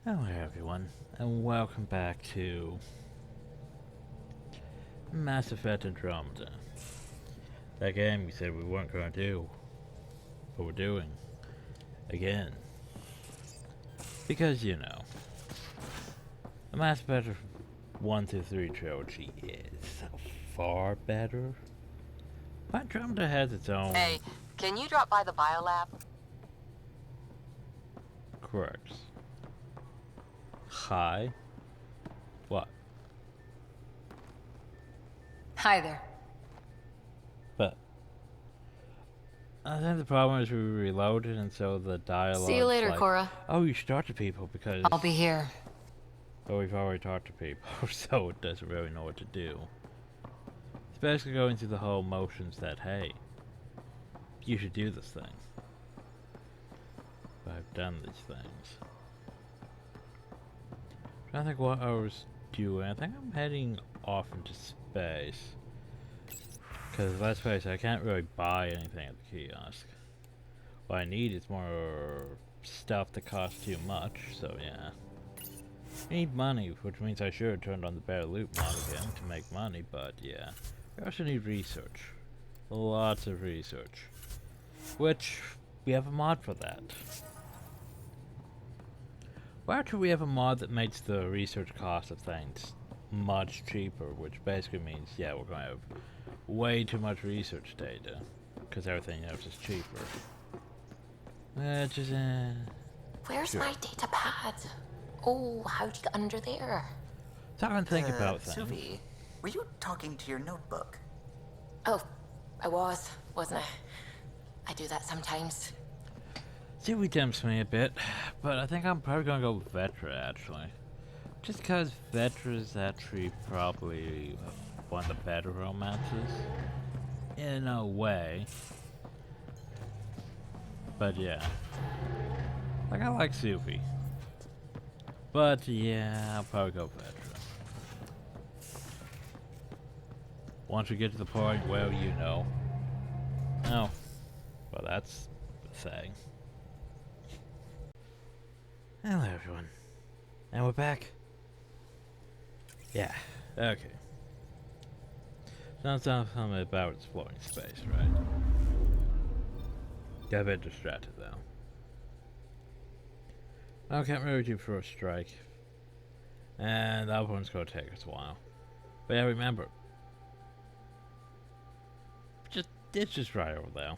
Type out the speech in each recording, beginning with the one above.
Hello everyone, and welcome back to Mass Effect Andromeda. That game we said we weren't going to do, but we're doing. Again. Because, you know, the Mass Effect 1 through 3 trilogy is so far better. But Andromeda has its own... Hey, can you drop by the biolab? quirks. Hi? What? Hi there. But I think the problem is we reloaded, and so the dialogue. See you later, like, Cora. oh, you should talk to people because. I'll be here. But we've already talked to people, so it doesn't really know what to do. It's basically going through the whole motions that, hey, you should do this thing. But I've done these things. I think what I was doing, I think I'm heading off into space. Because let's face it, I can't really buy anything at the kiosk. What I need is more stuff that costs too much, so yeah. I need money, which means I should have turned on the better loot mod again to make money, but yeah. We also need research. Lots of research. Which, we have a mod for that. Well, actually we have a mod that makes the research cost of things much cheaper, which basically means, yeah, we're going to have way too much research data, because everything else is cheaper. Which is, Where's sure. my data pad? Oh, how'd you get under there? So I can think about things. Suvi, were you talking to your notebook? Oh, I wasn't I? I do that sometimes. Suvi tempts me a bit, but I think I'm probably gonna go with Vetra, actually. Just because Vetra is actually probably one of the better romances. In a way. But yeah. Like, I like Suvi. But yeah, I'll probably go Vetra. Once we get to the point where you know. Oh. Well, that's the thing. Hello everyone. And we're back. Yeah, okay. Sounds something about exploring space, right? Got a bit distracted though. I can't really do first strike. And that one's gonna take us a while. But yeah, remember. It's just right over there.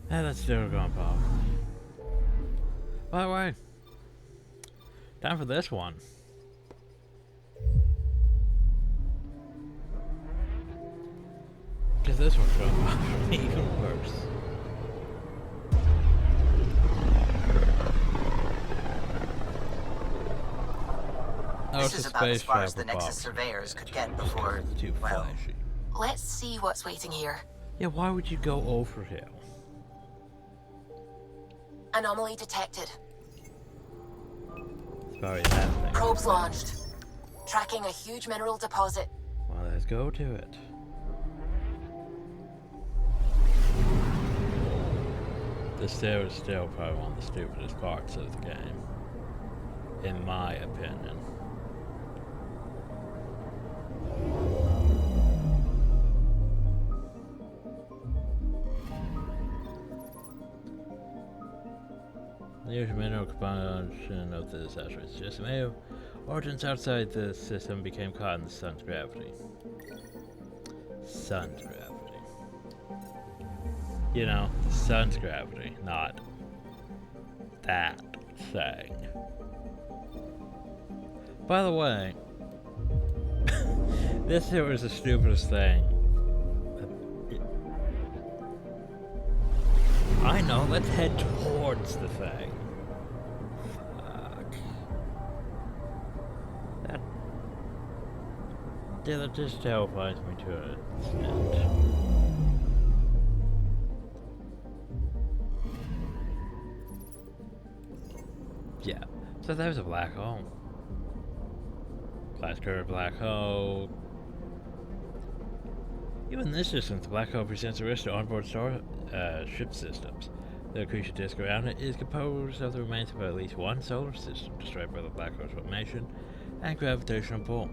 And that's still going pop. By the way, time for this one. Because this one's going pop even worse. This is about as far as the Nexus surveyors could get before, too well... flashy. Let's see what's waiting here. Yeah, why would you go over here? Anomaly detected. It's probably that thing. Probes launched. Tracking a huge mineral deposit. Well, let's go to it. The stair is still probably one of the stupidest parts of the game. In my opinion. The usual mineral composition of this asteroid is just made. Origins outside the system became caught in the sun's gravity. Sun's gravity. You know, the sun's gravity, not that thing. By the way, this here was the stupidest thing. I know, let's head towards the thing. Fuck. That just terrifies me to an extent. Yeah, so that was a black hole. Glass curved black hole. Even in this distance, the black hole presents a risk to onboard ship systems. The accretion disk around it is composed of the remains of at least one solar system destroyed by the black hole's formation and gravitational pull.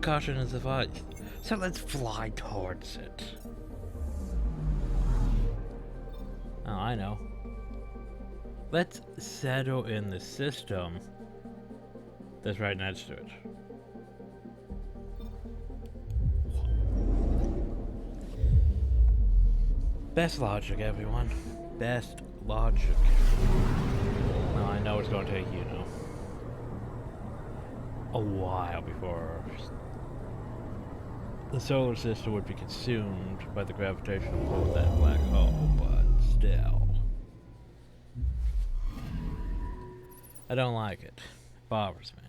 Caution is advised, so let's fly towards it. Oh, I know. Let's settle in the system that's right next to it. Best logic, everyone. Best logic. Now, I know it's going to take, you know, a while before the solar system would be consumed by the gravitational pull of that black hole, but still. I don't like it. It bothers me.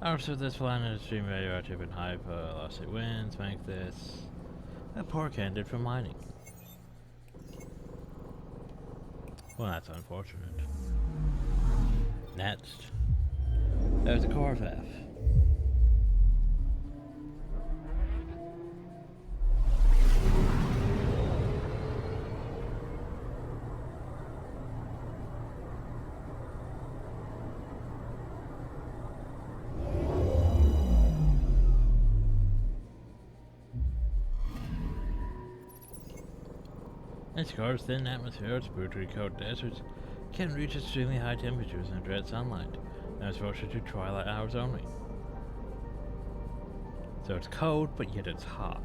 Also, this planet is extremely radioactive and high velocity winds make this a poor candidate for mining. Well, that's unfortunate. Next, there's a Corvette. Its car's thin atmosphere, its brutally cold deserts, can reach extremely high temperatures and dread sunlight, and is forced to twilight hours only. So it's cold, but yet it's hot.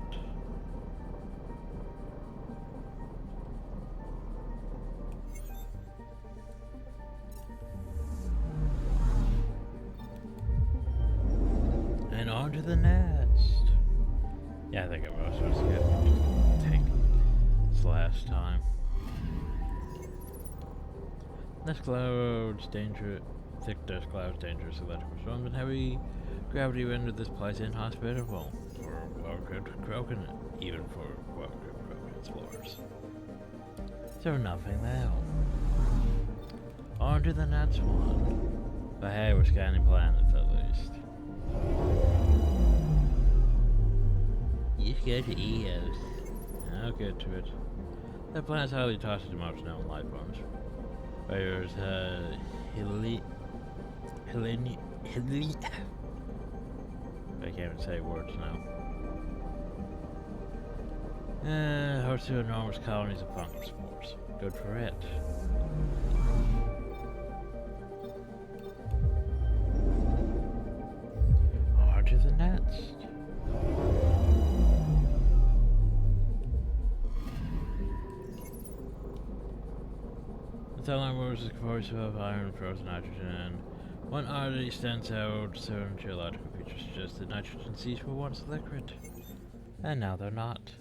And on to the next. Yeah, I think it was supposed to get take this last time. Dust clouds, thick dust clouds, dangerous electrical storms, and heavy gravity render this place inhospitable for well-equipped Krogan, even for well-equipped Krogan explorers. So nothing there. On to the next one. But hey, we're scanning planets at least. Just go to Eos. I'll get to it. That planet's highly toxic to most known life forms. There's I can't even say words now. Hosts to enormous colonies of fungal spores. Good for it. On to the next. The tunnel moves is composed of iron, frozen nitrogen. One oddity stands out, certain geological features suggest that nitrogen seas were once liquid. And now they're not.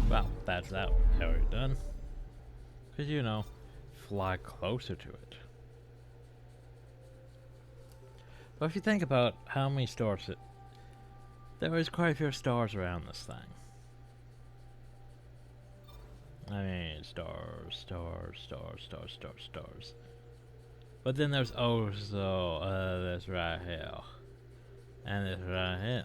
Well, that's that already done. Because, you know, fly closer to it. But if you think about how many stars there is quite a few stars around this thing. I mean, stars. But then there's also, this right here. And this right here.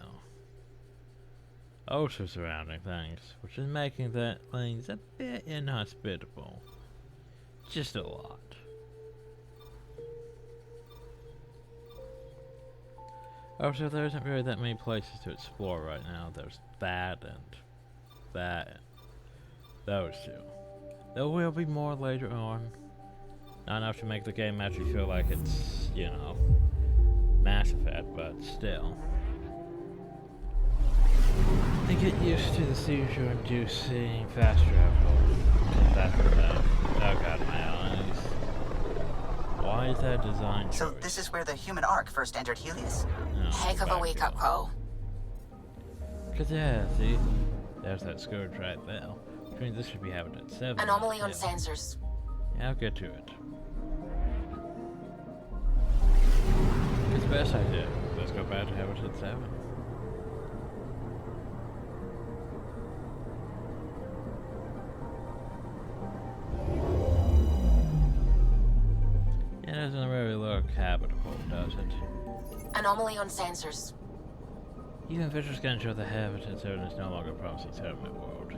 Also surrounding things, which is making things a bit inhospitable. Just a lot. Also, there isn't really that many places to explore right now. There's that and that and those two. There will be more later on. Not enough to make the game actually feel like it's, you know, Mass Effect, but still. I get used to the seizure-inducing fast travel. That's oh god, my eyes. Why is that design choice? So this is where the human ark first entered Helios? No, Heck of a wake-up call. Cause yeah, see? There's that scourge right there. Which means this should be habitat 7. Anomaly on sensors. Yeah, I'll get to it. It's the best idea. Let's go back to habitat 7. It doesn't really look habitable, does it? Anomaly on sensors. Even visual scans show the habitat zone is no longer a promising settlement world.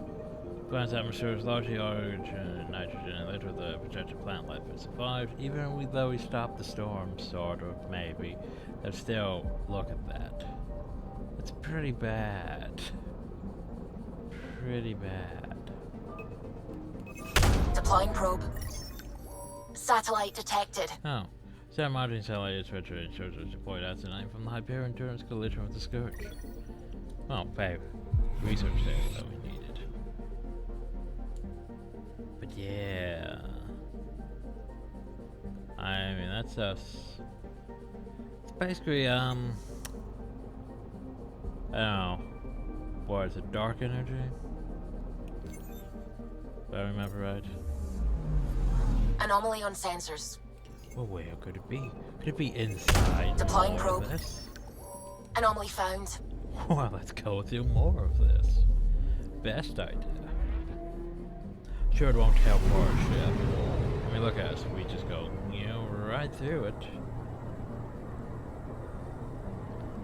Planet's atmosphere is largely oxygen, nitrogen, and little of the projected plant life has survived. Even though we stopped the storm, sort of, maybe, but still, look at that. It's pretty bad. Pretty bad. Deploying probe. Satellite detected. Oh. San Martin satellite is retrograde shows us deployed as an from the Hyperion during its collision with the Scourge. Well, babe. Research data that we needed. But yeah. I mean, that's us. It's basically, I don't know. What is it, dark energy? If I remember right. Anomaly on sensors. Well, where could it be? Could it be inside? Deploying more probe. Of this? Anomaly found. Well, let's go through more of this. Best idea. Sure, it won't help our ship. I mean, look at us. We just go, right through it.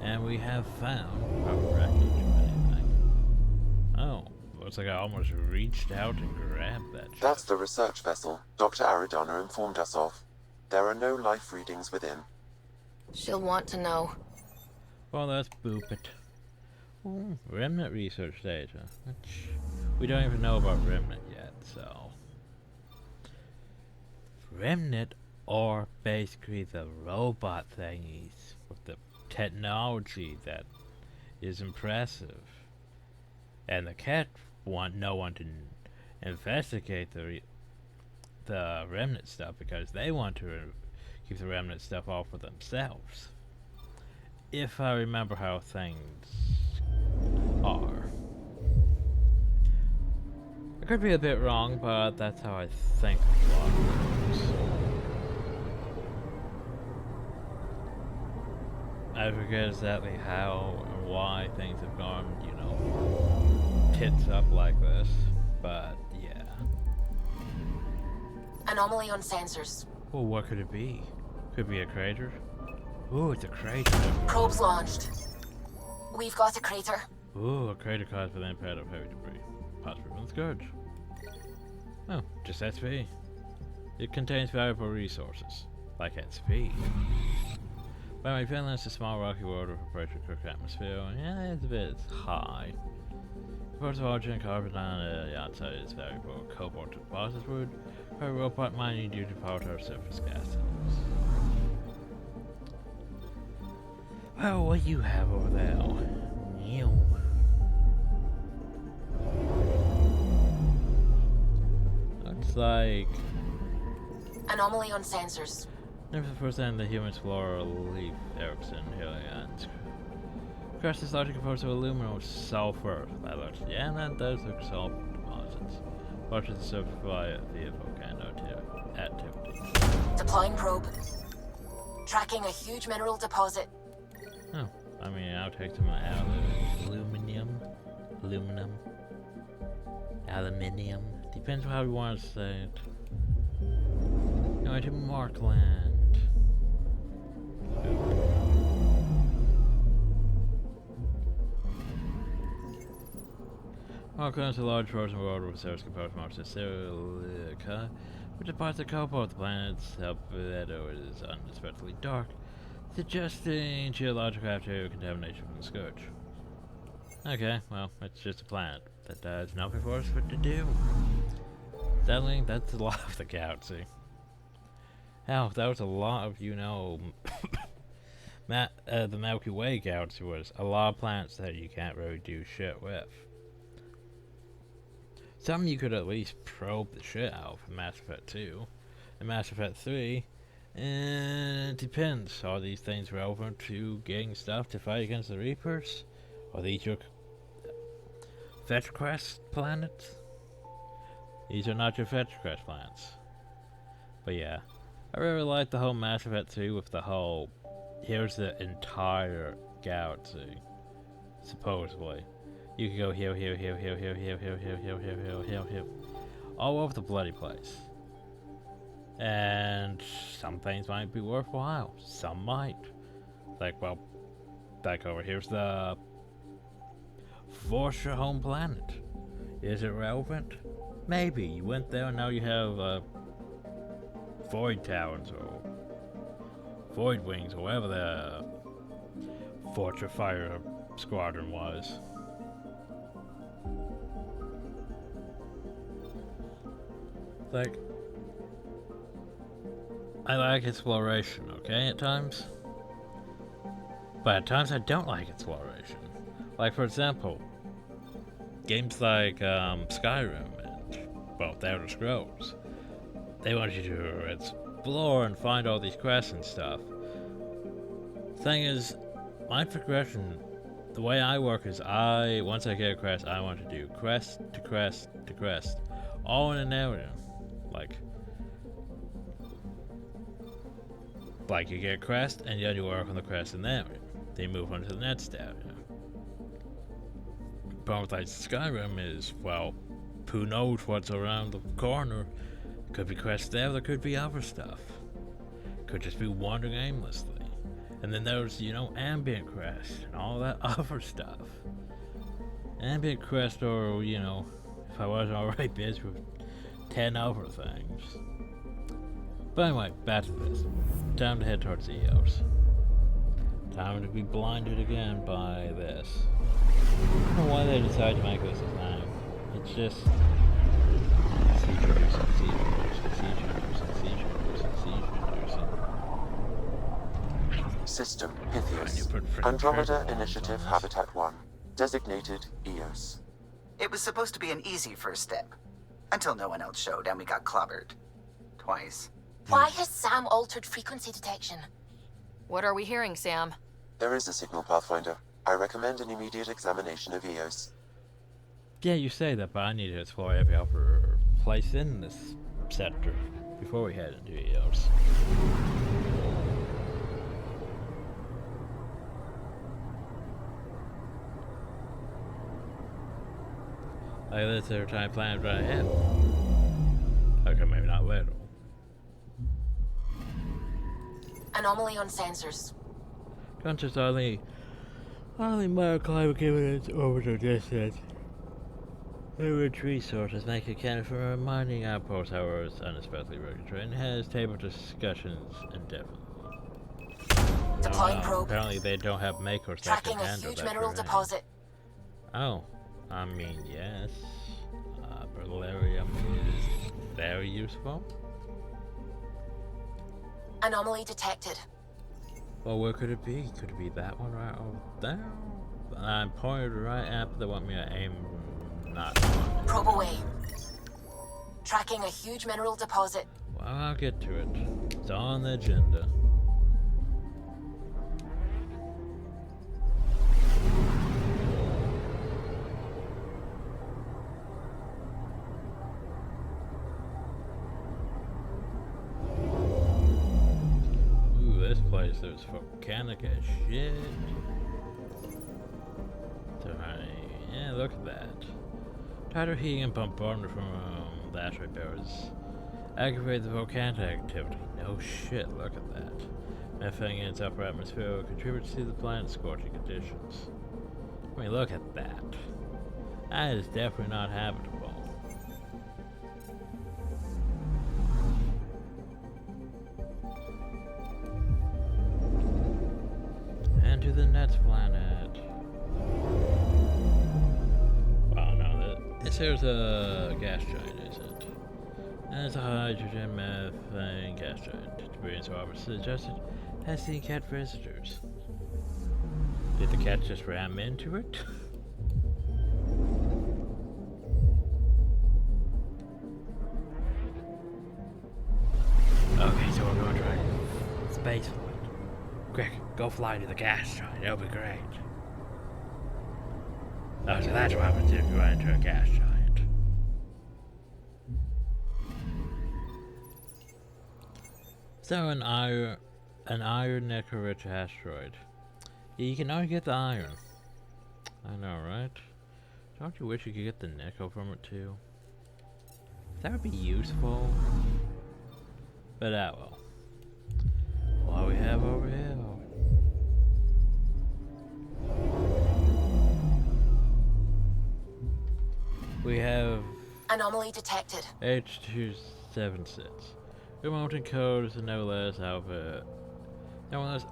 And we have found our wreckage, if anything. Oh, looks like I almost reached out and grabbed that ship. That's the research vessel Dr. Aridana informed us of. There are no life readings within. She'll want to know. Well, let's boop it. Ooh, remnant research data, which we don't even know about remnant yet, so. Remnant are basically the robot thingies with the technology that is impressive. And the cat want no one to investigate the remnant stuff because they want to keep the remnant stuff all for themselves. If I remember how things are. I could be a bit wrong, but that's how I think a lot of things. I forget exactly how or why things have gone, tits up like this, but yeah. Anomaly on sensors. Well, what could it be? Could be a crater? Ooh, it's a crater. Probes launched. We've got a crater. Ooh, a crater caused by the impact of heavy debris. Possibly from the Scourge. Oh, just SP. It contains valuable resources, like SP. By my Finland is a small rocky world with a pressure cooked atmosphere. Yeah, it's a bit high. Reports of oxygen and carbon on the outside is valuable cobalt deposits would for robot mining due to volatile surface gases. Well, what do you have over there? Meow. Looks like Anomaly on sensors. never the first time the human explorer Leaf Erickson Hillians. Crushed is largely composed of aluminum with sulfur. That looks, yeah, that does look sulfur deposits. Watch the surface via volcano activity. Deploying probe. Tracking a huge mineral deposit. Oh, I mean, I'll take some aluminium, depends on how you want to say it. Going to Markland. Markland is a large frozen world with surface composed of most of silica, which deposits cobalt. The planet's albedo is unexpectedly dark, suggesting geological activity contamination from the Scourge. Okay, well, it's just a planet that does nothing for us but to do. Sadly, that's a lot of the galaxy. Hell, that was a lot of, the Milky Way galaxy was a lot of planets that you can't really do shit with. Some you could at least probe the shit out from Mass Effect 2 and Mass Effect 3. And it depends. Are these things relevant to getting stuff to fight against the Reapers? Are these your fetch quest planets? These are not your fetch quest planets. But yeah, I really like the whole Mass Effect 3 with the whole, here's the entire galaxy, supposedly. You can go here, all over the bloody place. And some things might be worthwhile. Some might. Like over here's the force your home planet. Is it relevant? Maybe. You went there and now you have Void Towers or Void Wings or whatever the Fortress Fire Squadron was. Like, I like exploration, okay, at times? But at times I don't like exploration. Like, for example, games like Skyrim and, well, The Elder Scrolls. They want you to explore and find all these quests and stuff. Thing is, my progression, the way I work is once I get a quest, I want to do quest to quest to quest. All in an area. Like you get a quest and then you work on the quest in that area. Then you move on to the next area. The problem with like Skyrim is, well, who knows what's around the corner. Could be quests there could be other stuff. Could just be wandering aimlessly. And then there's, ambient quests and all that other stuff. Ambient quest, or, if I wasn't already busy with 10 other things. But anyway, back to this. Time to head towards EOS. Time to be blinded again by this. I don't know why they decided to make this a thing. It's just... System Pythias. Andromeda Initiative Habitat 1. Designated EOS. It was supposed to be an easy first step. Until no one else showed and we got clobbered. Twice. Why has Sam altered frequency detection? What are we hearing, Sam? There is a signal pathfinder. I recommend an immediate examination of EOS. Yeah, you say that, but I need to explore every other place in this sector before we head into EOS. Like this every time plans right ahead. Okay, maybe not little. Anomaly on sensors. Conscious only mild climate given its orbital distance. The rich resources make it candidate for a mining outpost, however, it's unexpectedly regulatory and has table discussions indefinitely. Deploying probe. Apparently they don't have makers that can Tracking a handle huge that mineral terrain. deposit. Oh, I mean, yes. Beryllium is very useful. Anomaly detected. Well, where could it be? Could it be that one right over there? I'm pointed right at, but they want me to aim not on it. Probe away. Tracking a huge mineral deposit. Well, I'll get to it. It's on the agenda. This place is volcanic as shit. So, yeah, look at that. Tighter heating and bombardment from the asteroid bearers aggravate the volcanic activity. No shit, look at that. Methane in its upper atmosphere contributes to the planet's scorching conditions. I mean, look at that. That is definitely not habitable. And to the next planet. Wow, no, this here's a gas giant, is it? And it's a hydrogen methane gas giant. Debris and Robert suggested has seen cat visitors. Did the cat just ram into it? Okay, so we're going to try space flight. Quick, go fly to the gas giant. It'll be great. Oh, so that's what happens if you run into a gas giant. So an iron nickel-rich asteroid. You can only get the iron. I know, right? Don't you wish you could get the nickel from it too? That would be useful. But well. What do we have over here? We have Anomaly detected. H276. Your mountain code is no less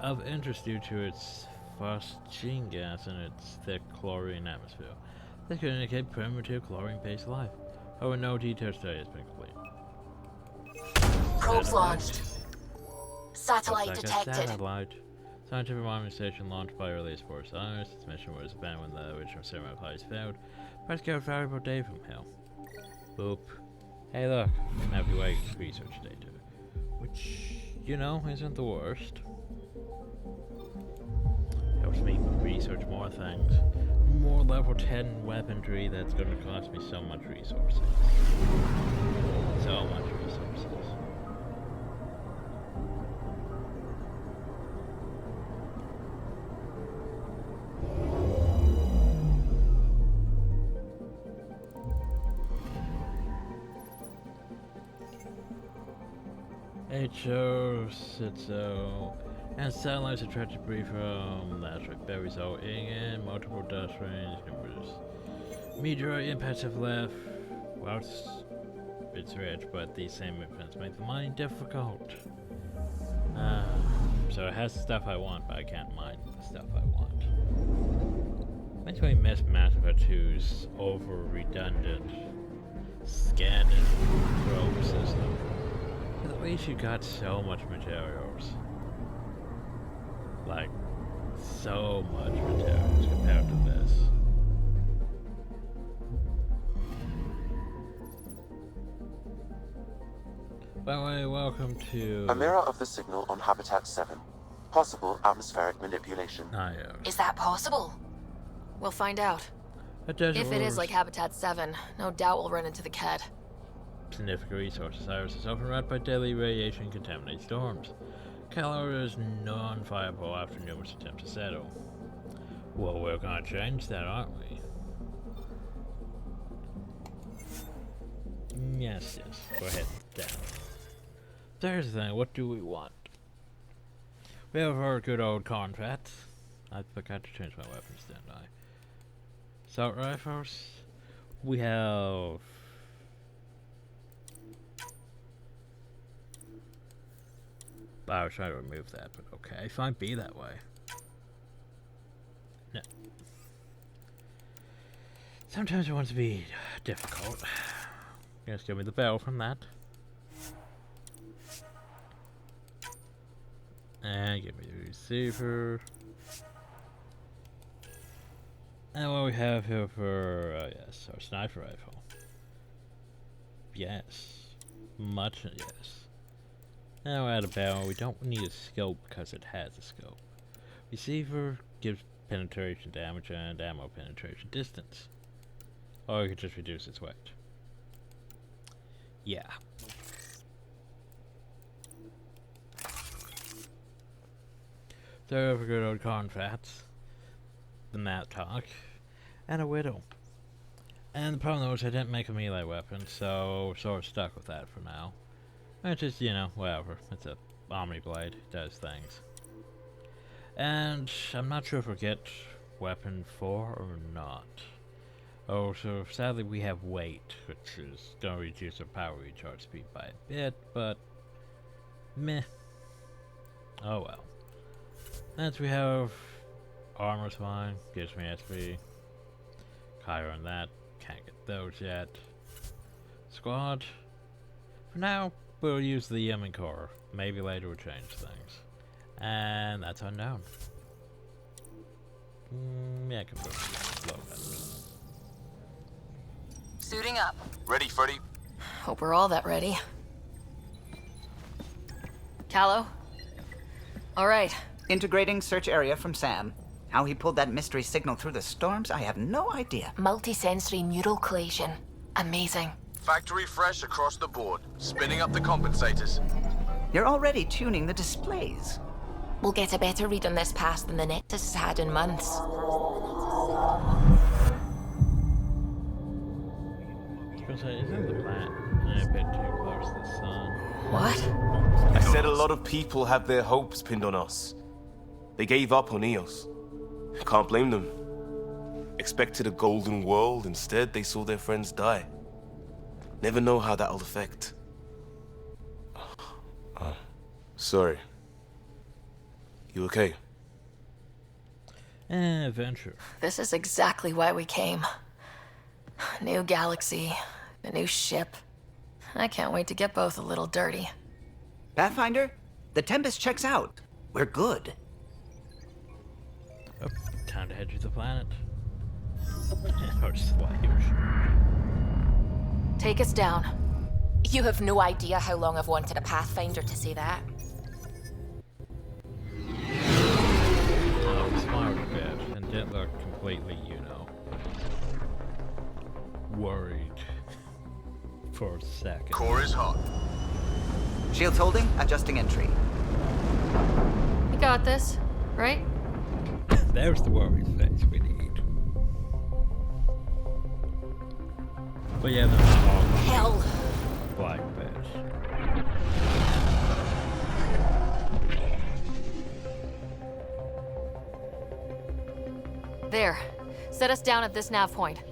of interest due to its phosgene gas and its thick chlorine atmosphere. This could indicate primitive chlorine-based life. However, no detailed study has been completed. Probes launched. Satellite Looks like detected. a satellite. Scientific monitoring station launched by early sports science. Its mission was abandoned when the original ceremony flights failed. But it's got valuable data from hell. Boop. Hey look, navigate research data. Which, you know, isn't the worst. Helps me research more things. More level 10 weaponry that's gonna cost me so much resources. So much resources. It shows it's and satellites attract debris from the asteroid, resulting in multiple dust rains, numerous meteorite impacts have left. Well, it's rich, but these same impacts make the mining difficult. So it has the stuff I want, but I can't mine the stuff I want. Makes me miss Mass Effect 2's over redundant scan and probe system. At least you got so much materials. Like, so much materials compared to this. By the way, welcome to... A mirror of the signal on Habitat 7. Possible atmospheric manipulation. Ah, yeah. Is that possible? We'll find out. If it is like Habitat 7, no doubt we'll run into the CAD. Significant resources. Iris is often wrapped by deadly radiation contaminated storms. Calor is non-fireable after numerous attempts to settle. Well, we're gonna change that, aren't we? Yes, go ahead, down. There's the thing, what do we want? We have our good old contracts. I forgot to change my weapons, didn't I? Assault rifles. We have... I was trying to remove that, but okay, fine, be that way. No. Sometimes it wants to be difficult. Just give me the bell from that. And give me the receiver. And what we have here for, yes, our sniper rifle. Yes. Much yes. Now we're at a barrel. We don't need a scope because it has a scope. Receiver gives penetration damage and ammo penetration distance. Or we could just reduce its weight. Yeah. So we have a good old contracts. The Mad Talk. And a Widow. And the problem was I didn't make a melee weapon, so we're sort of stuck with that for now. It's just, you know, whatever. It's a Omni Blade. It does things. And I'm not sure if we'll get weapon 4 or not. Oh, so sadly we have weight, which is going to reduce our power recharge speed by a bit, but meh. Oh well. Next we have armor's fine, gives me SP. Higher on that, can't get those yet. Squad. For now, we'll use the Yemen core. Maybe later we'll change things. And that's unknown. Yeah, confirm. Low method. Suiting up. Ready, Freddy? Hope we're all that ready. Callow? All right. Integrating search area from Sam. How he pulled that mystery signal through the storms, I have no idea. Multisensory neural collation. Amazing. Factory fresh across the board. Spinning up the compensators. You're already tuning the displays. We'll get a better read on this pass than the Nexus has had in months. Isn't the planet a bit too close to the sun? What? I said a lot of people have their hopes pinned on us. They gave up on Eos. Can't blame them. expected a golden world, instead they saw their friends die. Never know how that'll affect. Sorry. You okay? Adventure. This is exactly why we came. New galaxy, a new ship. I can't wait to get both a little dirty. Pathfinder, the Tempest checks out. We're good. Oh, time to head to the planet. Or slaves. Take us down. You have no idea how long I've wanted a Pathfinder to say that. Oh, smiled a bit and didn't look completely, worried for a second. Core is hot. Shields holding, adjusting entry. You got this, right? There's the worried face we need. But yeah, they're not all Hell! black beds. There. Set us down at this nav point.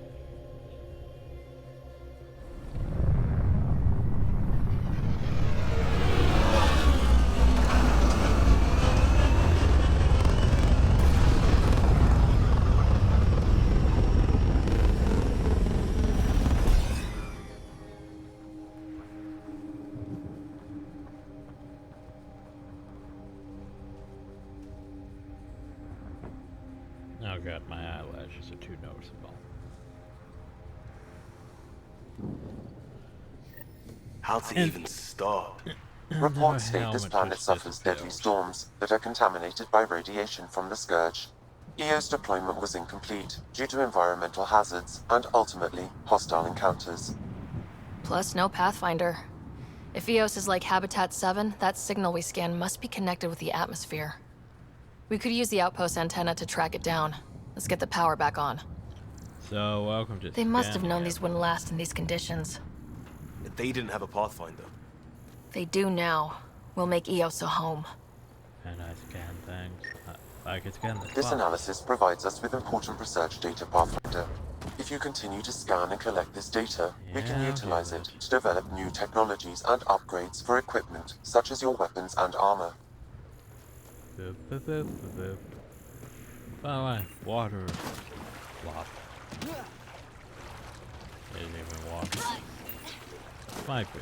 Oh god, my eyelashes are too noticeable. How to even start? Reports state how this much planet it's suffers deadly disappeared. storms that are contaminated by radiation from the Scourge. EO's deployment was incomplete due to environmental hazards and ultimately hostile encounters. Plus, no Pathfinder. If Eos is like Habitat 7, that signal we scan must be connected with the atmosphere. We could use the outpost antenna to track it down. Let's get the power back on. So, welcome to They must have known Scania. these wouldn't last in these conditions. They didn't have a Pathfinder. They do now. We'll make Eos a home. And I scan things. I can scan the This spot. analysis provides us with important research data, Pathfinder. If you continue to scan and collect this data, we can Yeah, utilize okay. it to develop new technologies and upgrades for equipment such as your weapons and armor. Boop, boop, boop, boop, boop. By the way, water flop. Isn't even water. Might be.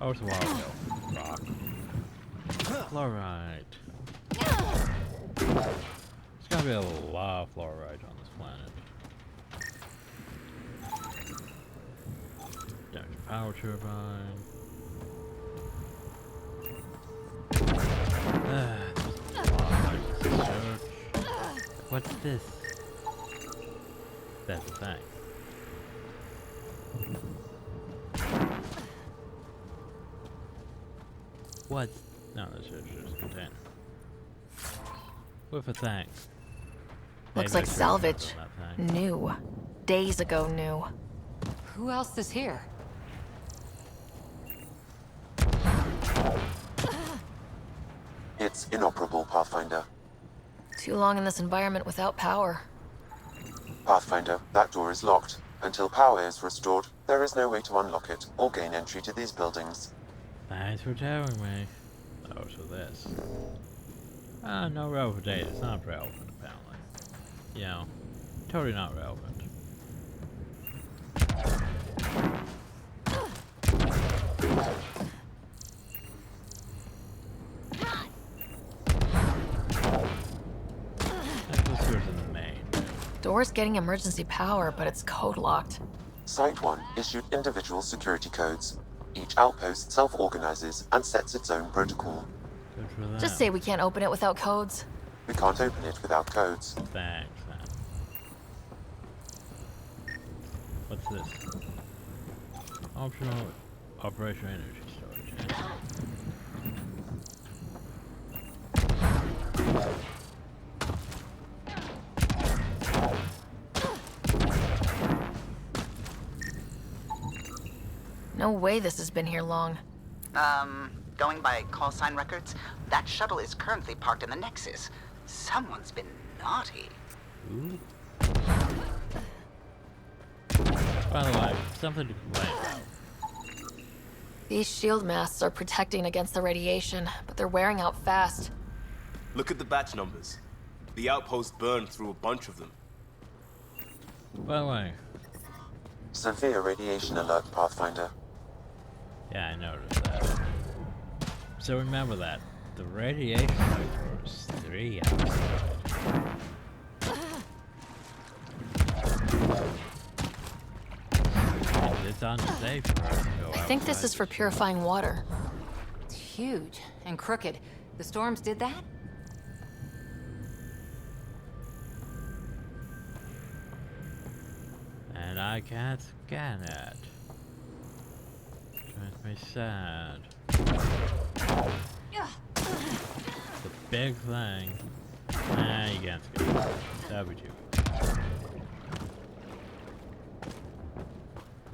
Oh, it's a water bill. Rock. Fluoride. There's gotta be a lot of fluoride on this planet. Damage power turbine. What's this? That's the thing. What? No, this is just a container. With a thing. Looks Maybe like I should've salvage. done that thing. New. Days ago new. Who else is here? It's inoperable, Pathfinder. Too long in this environment without power. Pathfinder, that door is locked. Until power is restored, there is no way to unlock it or gain entry to these buildings. Thanks for telling me. Oh, so this. No relevant data. It's not relevant, apparently. You know, totally not relevant. Let's go to the main. Door's getting emergency power, but it's code locked. Site 1 issued individual security codes. Each outpost self-organizes and sets its own protocol. Good for that. Just say we can't open it without codes. We can't open it without codes. Thanks, man. What's this? Optional Operation Energy Storage. No way this has been here long. Going by call sign records, that shuttle is currently parked in the Nexus. Someone's been naughty. Ooh. By the way, something to complain about. These shield masts are protecting against the radiation, but they're wearing out fast. Look at the batch numbers. The outpost burned through a bunch of them. By the way, Severe radiation alert, Pathfinder. yeah, I noticed that. So remember that. The radiation factor is 3 outside. And it's unsafe for us to go I think this outside is for this purifying water. It's huge and crooked. The storms did that? and I can't scan it. Makes me sad. The big thing. Nah, you can't scan it. That'd be too good.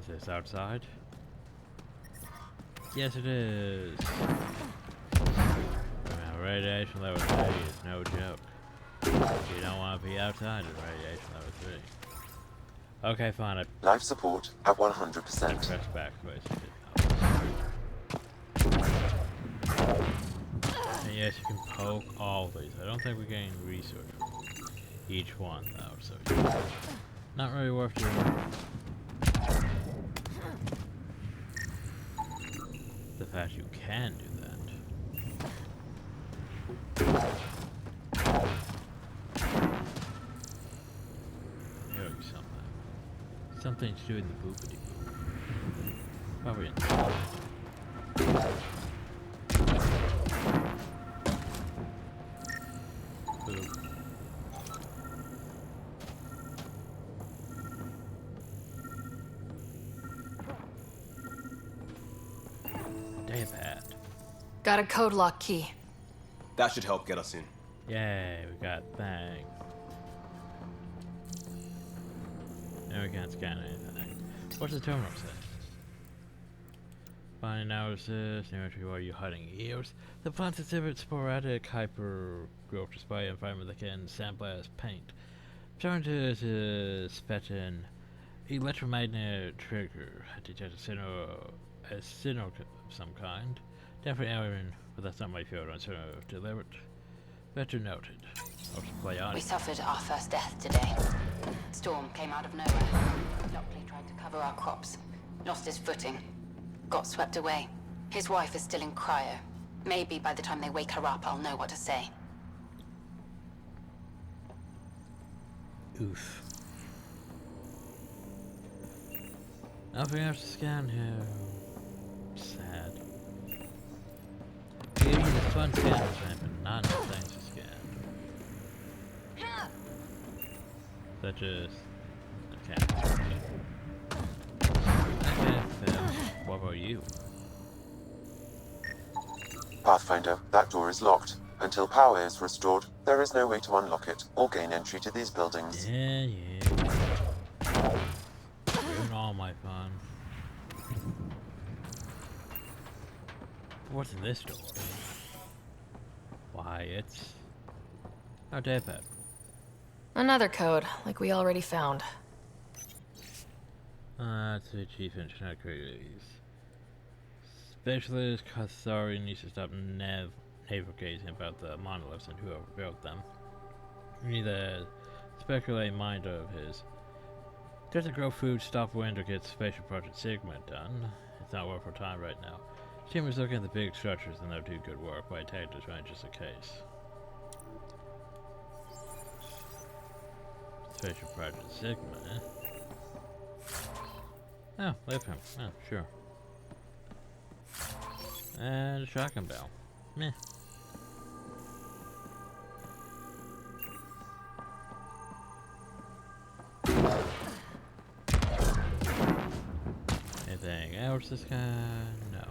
Is this outside? Yes, it is. Now, radiation level 3 is no joke. You don't want to be outside of radiation level 3. Okay, fine. Life support at 100%. Press back, basically. And yes, you can poke all these. I don't think we gain research from each one, though, so not really worth doing. The fact you can do that. There we go, something. Something to do in the boopity boop. Probably inside. Boop. LPed. Got a code lock key. That should help get us in. Yay, we got thing. Now we can't scan anything. What's the terminal say? Find analysis, new entry while you're hiding ears. The plants exhibit sporadic hyper-growth despite environment that can sample as paint. Turn to Spetin. Electromagnetic trigger. Detect a signal of some kind. Definitely Aaron, but that's not my field. Uncertain of deliberate. Better noted. I'll just play on. We suffered our first death today. Storm came out of nowhere. Lockley tried to cover our crops. Lost his footing. Got swept away. His wife is still in cryo. Maybe by the time they wake her up, I'll know what to say. Oof. Nothing else to scan here. Sad. Give you the fun scanners, but not enough things to scan. Such as... Okay. Okay, Phil. What about you? Pathfinder, that door is locked. Until power is restored, there is no way to unlock it or gain entry to these buildings. Yeah. Ruin all my fun. What's in this door? Why, it's... Oh, LPed. Another code, like we already found. That's the chief engineer creators. Specialist Kathari needs to stop navigating about the monoliths and whoever built them. We need a speculate mind of his. Get to grow food, stop wind, or get Spatial Project Sigma done. It's not worth our time right now. Team is looking at the big structures and they'll do good work, but I take this right just in case. Spatial Project Sigma, eh? Oh, leave him. Oh, sure. And a shotgun bell. Meh. Anything else this guy? No.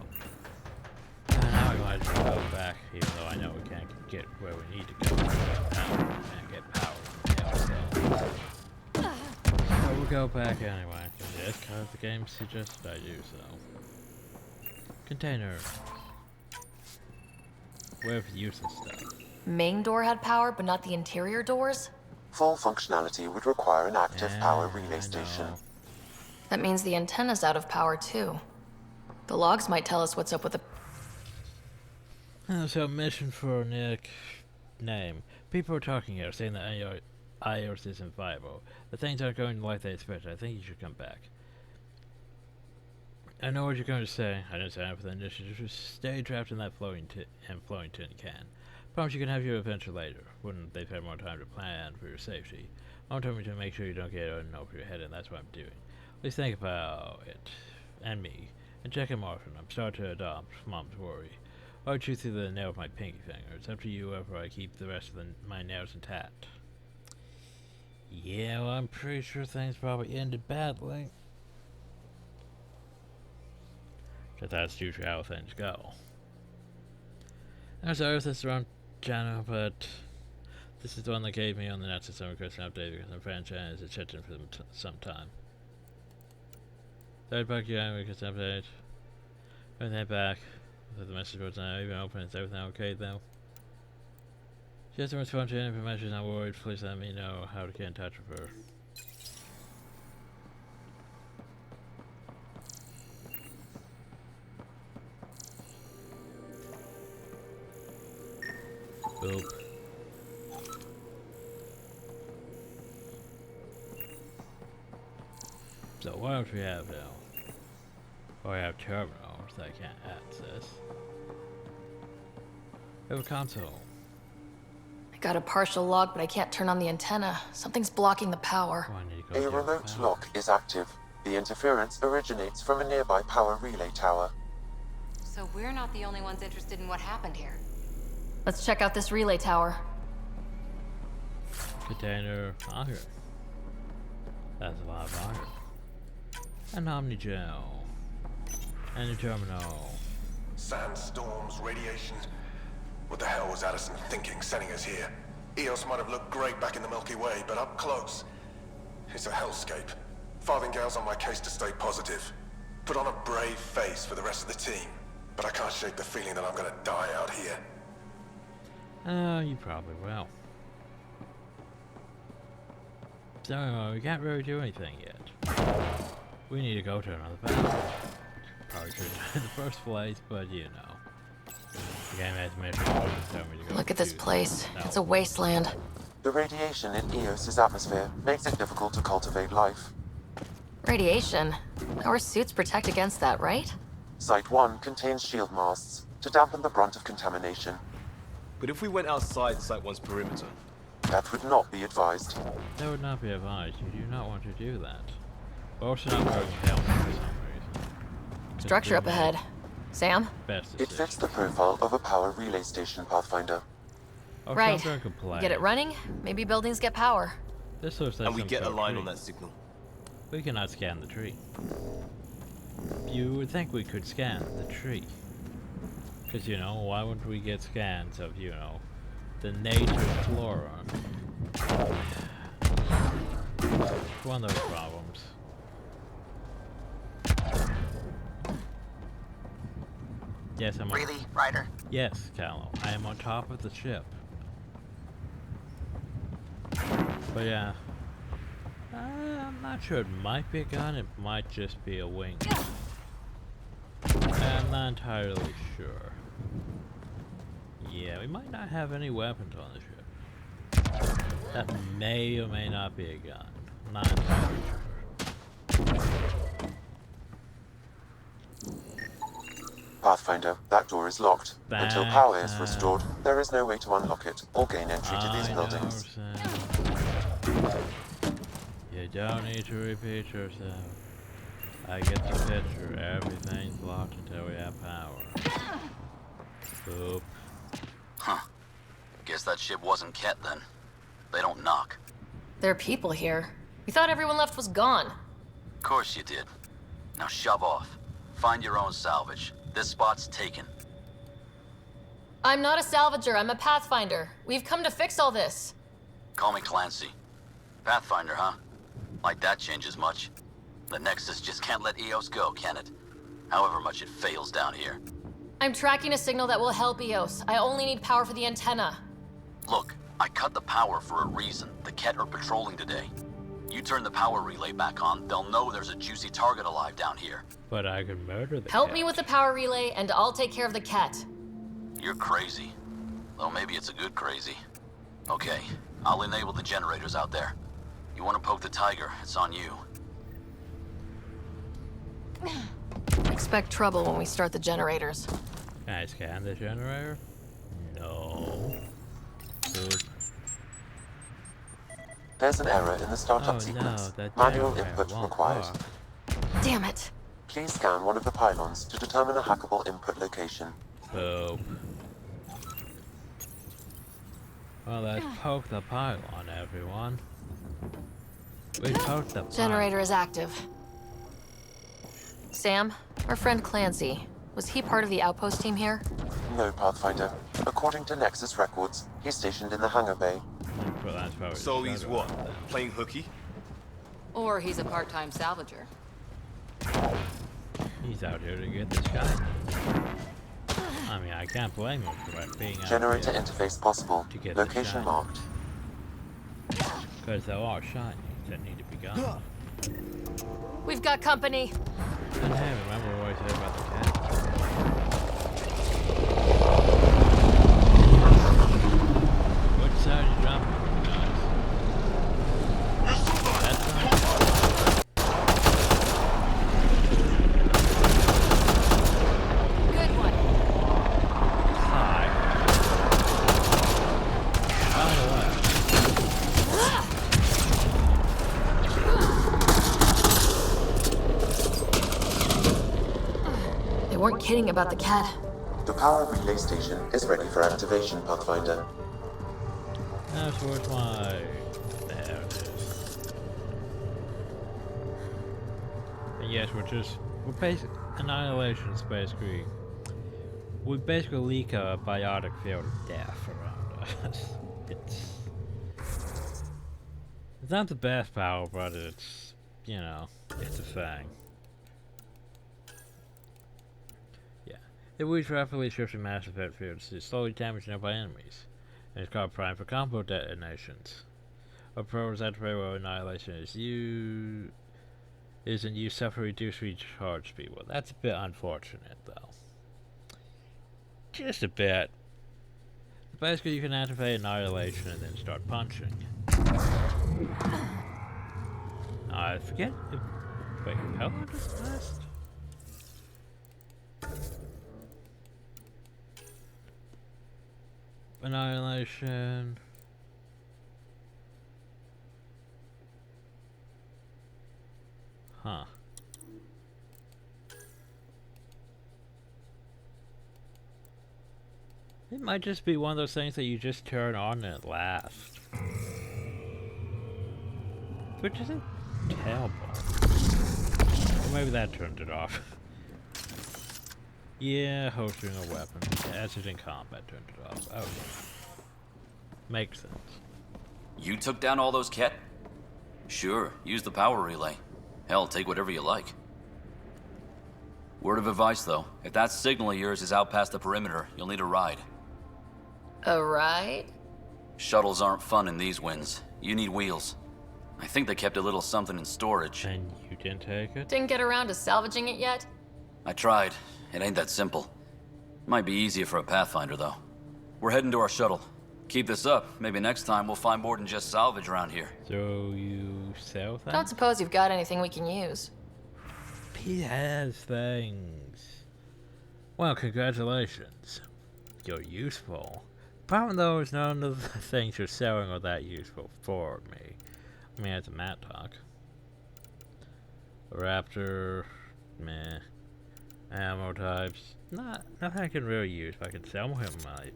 Now we might as well go back, even though I know we can't get where we need to go. Now we can't get power. But we'll go back anyway. Just because the game suggested I do so. Container. With useless stuff. main door had power, but not the interior doors? Full functionality would require an active power relay I station. know. That means the antenna's out of power too. The logs might tell us what's up with the... So mission for Nick. Name. People are talking here, saying that IOS isn't viable. The things aren't going like they expected. I think you should come back. I know what you're going to say. I didn't sign up for the initiative. Just stay trapped in that flowing tin can. Promise you can have your adventure later. Wouldn't they've had more time to plan for your safety? Mom told me to make sure you don't get in over your head, and that's what I'm doing. At least think about it. And me. And check him often. I'm starting to adopt Mom's worry. I would chew through the nail with my pinky finger. It's up to you whether I keep the rest of my nails intact. Yeah, well, I'm pretty sure things probably ended badly. But that's usually how things go. There's Earth is around channel, but this is the one that gave me on the net system requesting an update because I'm franchise has checked in for them some time. Third bug again because update. When they back. So the message was now even open. Is everything okay though? She hasn't responded to any information. She's not worried. Please let me know how to get in touch with her. Boop. So what else we have now? Oh, we have terminals that I can't access. We have a console. I got a partial log, but I can't turn on the antenna. Something's blocking the power. Oh, I need to A go get remote power. lock is active. The interference originates from a nearby power relay tower. So we're not the only ones interested in what happened here. Let's check out this relay tower. Container iron. That's a lot of iron. An omnigel. And a terminal. Sandstorms, radiation. What the hell was Addison thinking sending us here? Eos might have looked great back in the Milky Way, but up close, it's a hellscape. Farthingale's on my case to stay positive. Put on a brave face for the rest of the team, but I can't shake the feeling that I'm gonna die out here. You probably will. So, we can't really do anything yet. We need to go to another battle. Probably should have in the first place, but you know. The game has mission. Tell me to go Look at this do place. that. It's a wasteland. The radiation in Eos's atmosphere makes it difficult to cultivate life. Radiation. Our suits protect against that, right? Site 1 contains shield masts to dampen the brunt of contamination. But if we went outside Site 1's perimeter, That would not be advised. That would not be advised. You do not want to do that. We're also not going to help for some reason. Structure up ahead. Sam? Best It decision. fits the profile of a power relay station, Pathfinder. Oh, Right. some sort of complaint. Get it running? Maybe buildings get power. This looks like and we some get a sort of line tree. on that signal. We cannot scan the tree. You would think we could scan the tree. Because, you know, why wouldn't we get scans of, you know, the nature flora? One of those problems. Yes, I'm on. Really, Ryder? Yes, Callum. I am on top of the ship. But yeah. I'm not sure. It might be a gun. It might just be a wing. I'm not entirely sure. Yeah, we might not have any weapons on the ship. That may or may not be a gun. Not entirely sure. Pathfinder, that door is locked. Until Back power is up. restored, there is no way to unlock it or gain entry to these I buildings. know, Sam. You don't need to repeat yourself. I get the picture. Everything's locked until we have power. Boop. Huh. Guess that ship wasn't Ket then. They don't knock. There are people here. We thought everyone left was gone. Course you did. Now shove off. Find your own salvage. This spot's taken. I'm not a salvager, I'm a pathfinder. We've come to fix all this. Call me Clancy. Pathfinder, huh? Like that changes much. The Nexus just can't let Eos go, can it? However much it fails down here. I'm tracking a signal that will help Eos. I only need power for the antenna. Look, I cut the power for a reason. The Ket are patrolling today. You turn the power relay back on, they'll know there's a juicy target alive down here. But I can murder the Help cat. me with the power relay, and I'll take care of the cat. You're crazy. Well, maybe it's a good crazy. Okay, I'll enable the generators out there. You want to poke the tiger, it's on you. Expect trouble when we start the generators. Can I scan the generator? No. Good. There's an error in the startup Oh sequence. no, that Manual generator input won't required. work. Damn it. Please scan one of the pylons to determine a hackable input location. Boop. Well, let's poke the pylon, everyone. We poked the pylon. Generator is active. Sam, our friend Clancy, was he part of the outpost team here? No, Pathfinder. According to Nexus records, he's stationed in the hangar bay. Well, that's probably So the he's shadow what? of them. Playing hooky? Or he's a part-time salvager. He's out here to get this guy. I mean, I can't blame him for being out Generator here. interface possible. To get the Location shine. marked. Because there are shinies that need to be gone. We've got company. And hey, remember what I said about the cat? Which side are you jumping from, guys? That side? Good one. Hi. On the left. They weren't kidding about the cat. The power relay station is ready for activation, Pathfinder. That's where's my... There it is. And yes, we're basically... Annihilation is basically... We basically leak a biotic field of death around us. It's not the best power, but it's, you know, it's a thing. Yeah. It weaves rapidly shifting massive effect fields to slowly damage nearby enemies. And it's called prime for combo detonations. A program's activate while annihilation is in use suffer reduced recharge speed. Well, that's a bit unfortunate, though. Just a bit. Basically, you can activate annihilation and then start punching. I forget if... Wait, how long does it last? Annihilation... Huh. It might just be one of those things that you just turn on and it lasts. Which isn't terrible. Or maybe that turned it off. Yeah, holstering a weapon. As it in combat turned it off. Oh yeah. Makes sense. You took down all those Ket? Sure, use the power relay. Hell, take whatever you like. Word of advice, though. If that signal of yours is out past the perimeter, you'll need a ride. A ride? Shuttles aren't fun in these winds. You need wheels. I think they kept a little something in storage. And you didn't take it? Didn't get around to salvaging it yet? I tried. It ain't that simple. Might be easier for a Pathfinder, though. We're heading to our shuttle. Keep this up. Maybe next time we'll find more than just salvage around here. So you sell things? Don't suppose you've got anything we can use. He has things. Well, congratulations. You're useful. Problem though is none of the things you're selling are that useful for me. I mean, it's a Matt talk. Raptor, meh. Ammo types, nothing I can really use. If I can sell him my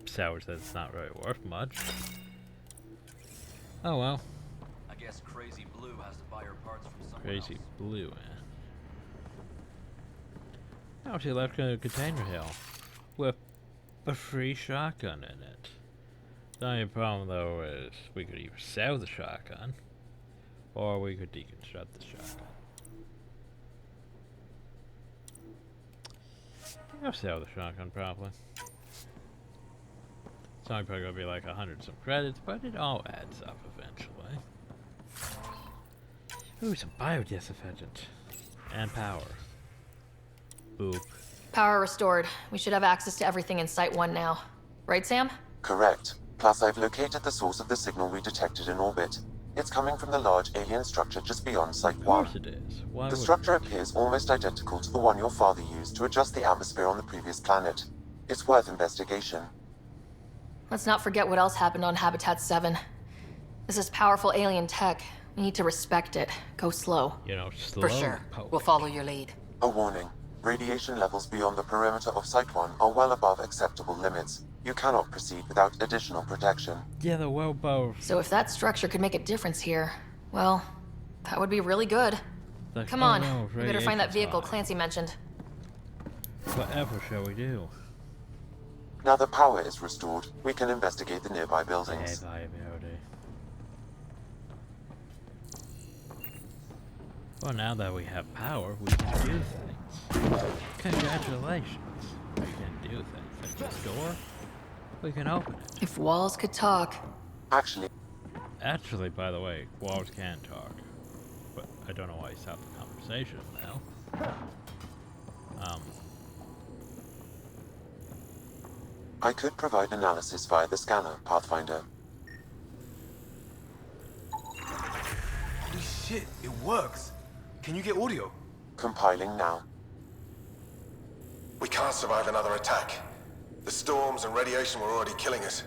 salvage that's not really worth much. Oh well. I guess Crazy Blue has to buy her parts from someone Crazy else. Blue, Oh, she left a container hill with a free shotgun in it. The only problem though is we could either sell the shotgun or we could deconstruct the shotgun. I think I'll sell the shotgun probably. It's only probably gonna be like 100 some credits, but it all adds up eventually. Ooh, some biodisinfectant. And power. Boop. Power restored. We should have access to everything in Site 1 now. Right, Sam? Correct. Plus, I've located the source of the signal we detected in orbit. It's coming from the large alien structure just beyond Site 1. Of course it is. Why The would structure appears almost identical to the one your father used to adjust the atmosphere on the previous planet. It's worth investigation. Let's not forget what else happened on Habitat 7. This is powerful alien tech. We need to respect it. Go slow. You know, slow. For sure. We'll follow your lead. A warning. Radiation levels beyond the perimeter of Site 1 are well above acceptable limits. You cannot proceed without additional protection. Yeah, the well above. So if that structure could make a difference here, well, that would be really good. Like, Come oh on, no, we better find that radiation's vehicle fine. Clancy mentioned. Whatever shall we do? Now that power is restored, we can investigate the nearby buildings. Well, now that we have power, we can do things. Congratulations. We can do things. Like this door, we can open it. If walls could talk. Actually, by the way, walls can talk. But I don't know why he stopped the conversation now. I could provide analysis via the scanner, Pathfinder. Holy shit, it works. Can you get audio? Compiling now. We can't survive another attack. The storms and radiation were already killing us.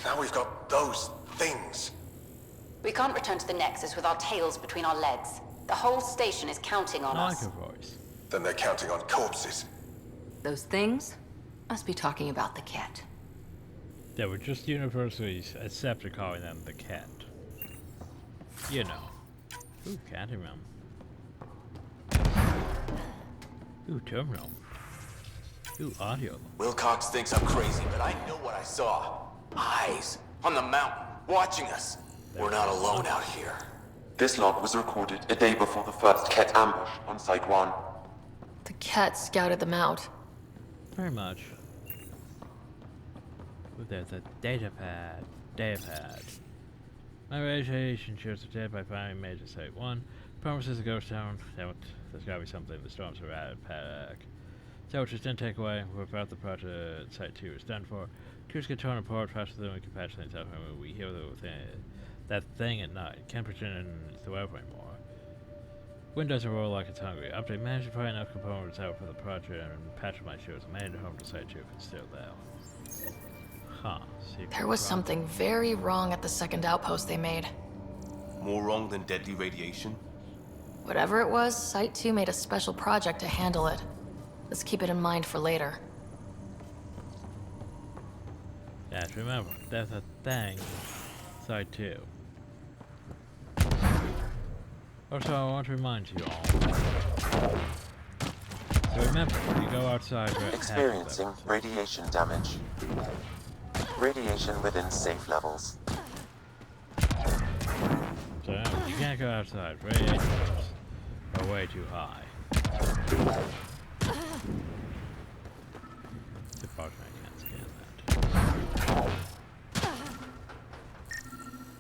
Now we've got those things. We can't return to the Nexus with our tails between our legs. The whole station is counting on us. voice. Then they're counting on corpses. Those things must be talking about the cat. They would just universally accept calling them the cat. You know. Ooh, cat realm. Ooh, terminal. Ooh, audio. Wilcox thinks I'm crazy, but I know what I saw. Eyes on the mountain, watching us. We're not alone out here. This log was recorded a day before the first Ket ambush on Site 1. The cat scouted them out. Very much. Ooh, there's a data pad. My radiation shows the dead by finding major Site 1. Promises a ghost town. There's gotta be something the storms are at Paddock. So which didn't take away. Without the project Site 2 is done for. Crews get torn apart faster than we can patch things up when we hear that thing at night. Can't pretend it's the weather anymore. Wind doesn't roll like it's hungry. Update managed to find enough components out for the project and patch my shows and made it home to Site 2 if it's still there. Huh. There was something very wrong at the second outpost they made. More wrong than deadly radiation? Whatever it was, Site 2 made a special project to handle it. Let's keep it in mind for later. Yeah, remember, there's a thing. Site 2. Also, I want to remind you all. So remember, when you go outside, Experiencing radiation damage. Radiation within safe levels. So you can't go outside. Radiation levels are way too high. Unfortunately, I can't scan that.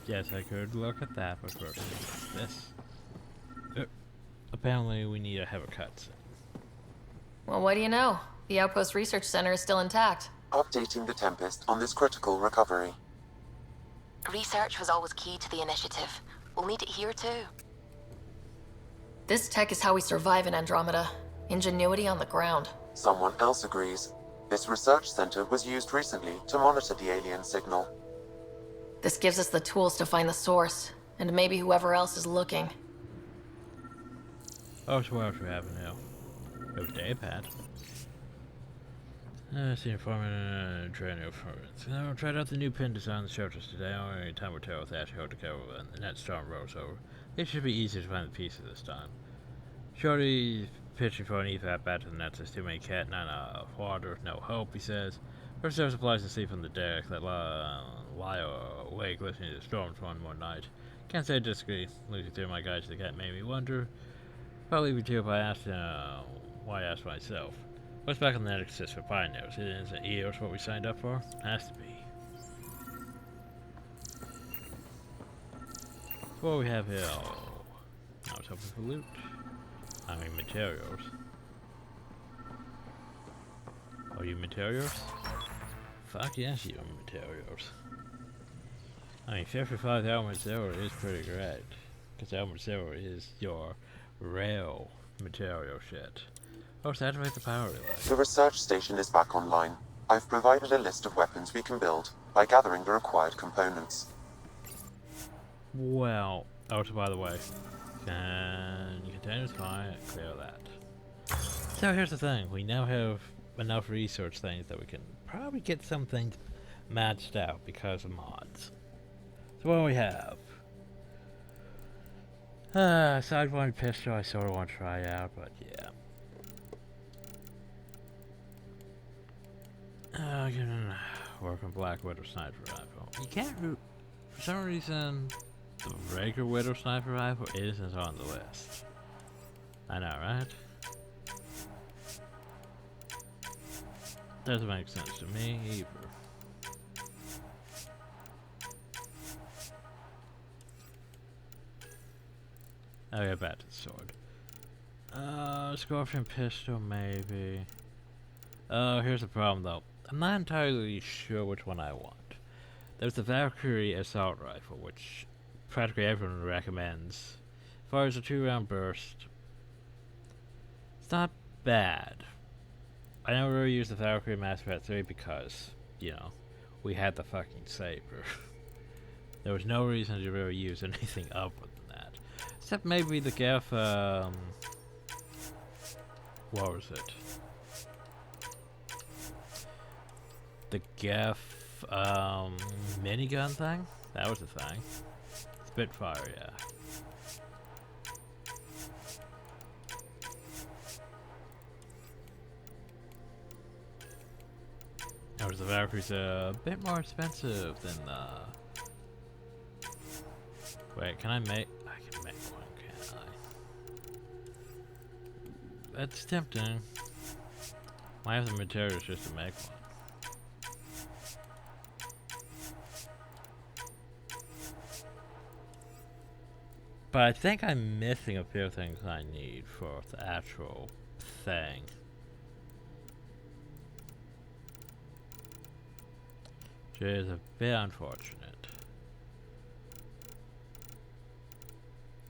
Yes, I could look at that, but first this. Apparently, we need to have a cutscene. Well, what do you know? The Outpost Research Center is still intact. Updating the Tempest on this critical recovery. Research was always key to the initiative. We'll need it here too. This tech is how we survive in Andromeda. Ingenuity on the ground. Someone else agrees. This research center was used recently to monitor the alien signal. This gives us the tools to find the source, and maybe whoever else is looking. Oh, so what else we have now? We have a day pad. See informant training informant. I tried out the new pin design on the shelters today. Only time will tell with that hold to go when the net storm rolls over. It should be easy to find the pieces this time. Shorty's pitching for an evac back to the nets. There's too many cat, not enough water, no hope, he says. First there supplies to sleep on the deck that lie awake listening to the storms one more night. Can't say I disagree. Looking through my guide to the cat made me wonder. Probably leave it to you if I asked why I asked myself. What's back on the Nexus for Pioneers? Isn't EOS what we signed up for? Has to be. what we have here? Oh, I was hoping for loot. I mean materials. Are you materials? Fuck yes, you are materials. I mean, 55 element silver is pretty great. Because element silver is your real material shit. Oh, so activate the power relay. The research station is back online. I've provided a list of weapons we can build by gathering the required components. Well, also by the way, can you contain fire? Clear that. So here's the thing, we now have enough research things that we can probably get some things matched out because of mods. So what do we have? Sidewind pistol I sort of want to try out, but yeah. Work on Black Widow Sniper Rifle. You can't for some reason, the regular Widow Sniper Rifle isn't on the list. I know, right? Doesn't make sense to me either. Oh yeah, back to the sword. Scorpion pistol maybe. Oh, here's the problem though. I'm not entirely sure which one I want. There's the Valkyrie assault rifle, which practically everyone recommends. Fires a 2-round burst. It's not bad. I never really used the Valkyrie Mass Effect 3 because, you know, we had the fucking saber. There was no reason to really use anything other than that. Except maybe the Geth, what was it? The Geth, minigun thing? That was the thing. Spitfire, yeah. Notice the Valkyrie's a bit more expensive than the... Wait, can I make... I can make one, can't I? That's tempting. I have the materials just to make one. But I think I'm missing a few things I need for the actual thing. Which is a bit unfortunate.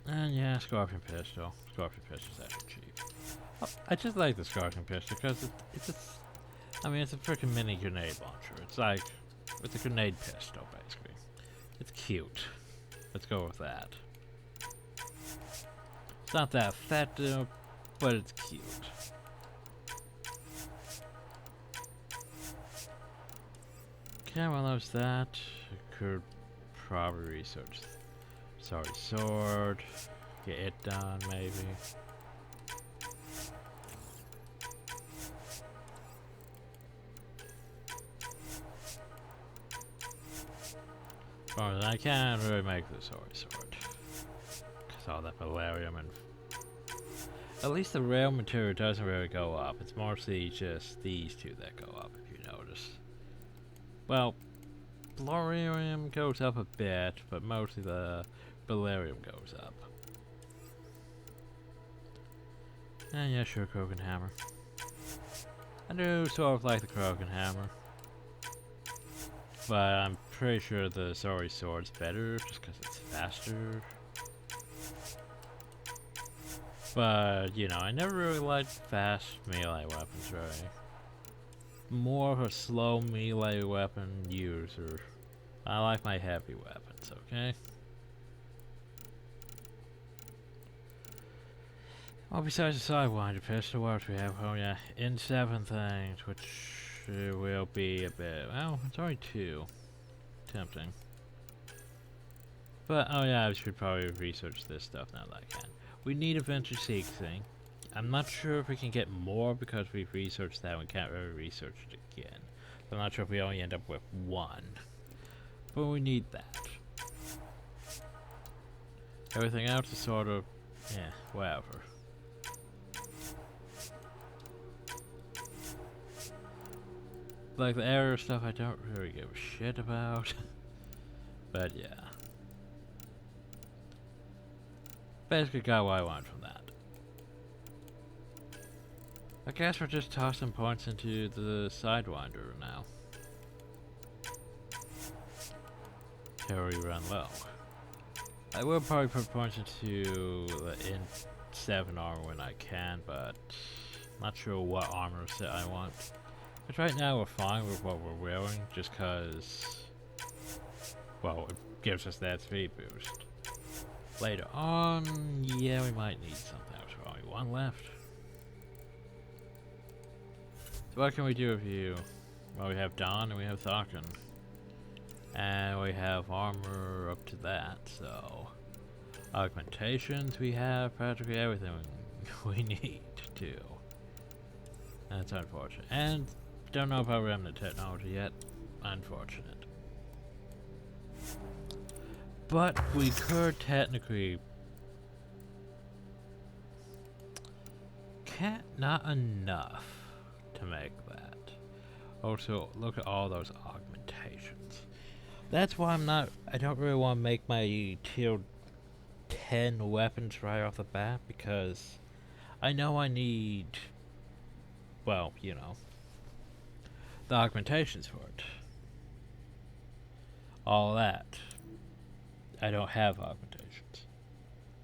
And yeah, Scorpion pistol. Scorpion pistol's actually cheap. Oh, I just like the Scorpion pistol because it's a, I mean, it's a freaking mini grenade launcher. It's like, it's a grenade pistol basically. It's cute. Let's go with that. It's not that effective, but it's cute. Okay, well there's that. I could probably research. Sorry, sword. Get it done, maybe. Or I can't really make the sword. Cause all that valerium and... At least the rail material doesn't really go up. It's mostly just these two that go up, if you notice. Well, valerium goes up a bit, but mostly the valerium goes up. And yeah, sure, Krogan Hammer. I do sort of like the Krogan Hammer. But I'm pretty sure the Zori Sword's better, just because it's faster. But, you know, I never really liked fast melee weapons, really. More of a slow melee weapon user. I like my heavy weapons, okay? Well, besides the Sidewinder pistol, what else we have? Oh yeah, in 7 things, which will be a bit... Well, it's only 2. Tempting. But, oh yeah, I should probably research this stuff now that I can. We need a vintage sequencing. I'm not sure if we can get more because we've researched that and we can't really research it again. I'm not sure if we only end up with 1. But we need that. Everything else is sort of... yeah, whatever. Like the error stuff I don't really give a shit about. But yeah. Basically got what I want from that. I guess we're just tossing points into the Sidewinder now. Till we run low. I will probably put points into the in-7 armor when I can, but not sure what armor set I want. But right now we're fine with what we're wearing, just cause, well, it gives us that speed boost. Later on, yeah, we might need something. There's only one left. So what can we do with you? Well, we have Dawn and we have Tharkin. And we have armor up to that, so... Augmentations, we have practically everything we need to. That's unfortunate. And don't know about remnant technology yet. Unfortunate. But we could technically... Not enough to make that. Also, look at all those augmentations. That's why I don't really want to make my tier 10 weapons right off the bat, because I know I need, well, you know, the augmentations for it. All that. I don't have augmentations.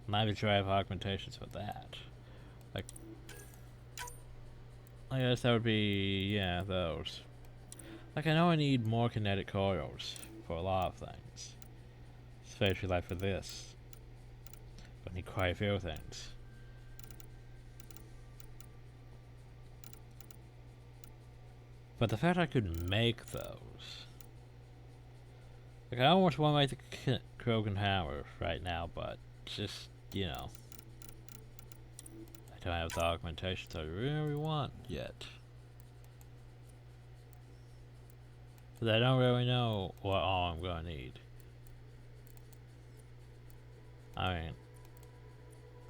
I'm not even sure I have augmentations for that. Like, I guess that would be, yeah, those. Like, I know I need more kinetic coils for a lot of things. Especially like for this. But I need quite a few things. But the fact I could make those... Like, I almost want to make the Krogan Hammer right now, but just, you know... I don't have the augmentations I really want yet. But I don't really know what all I'm going to need. I mean,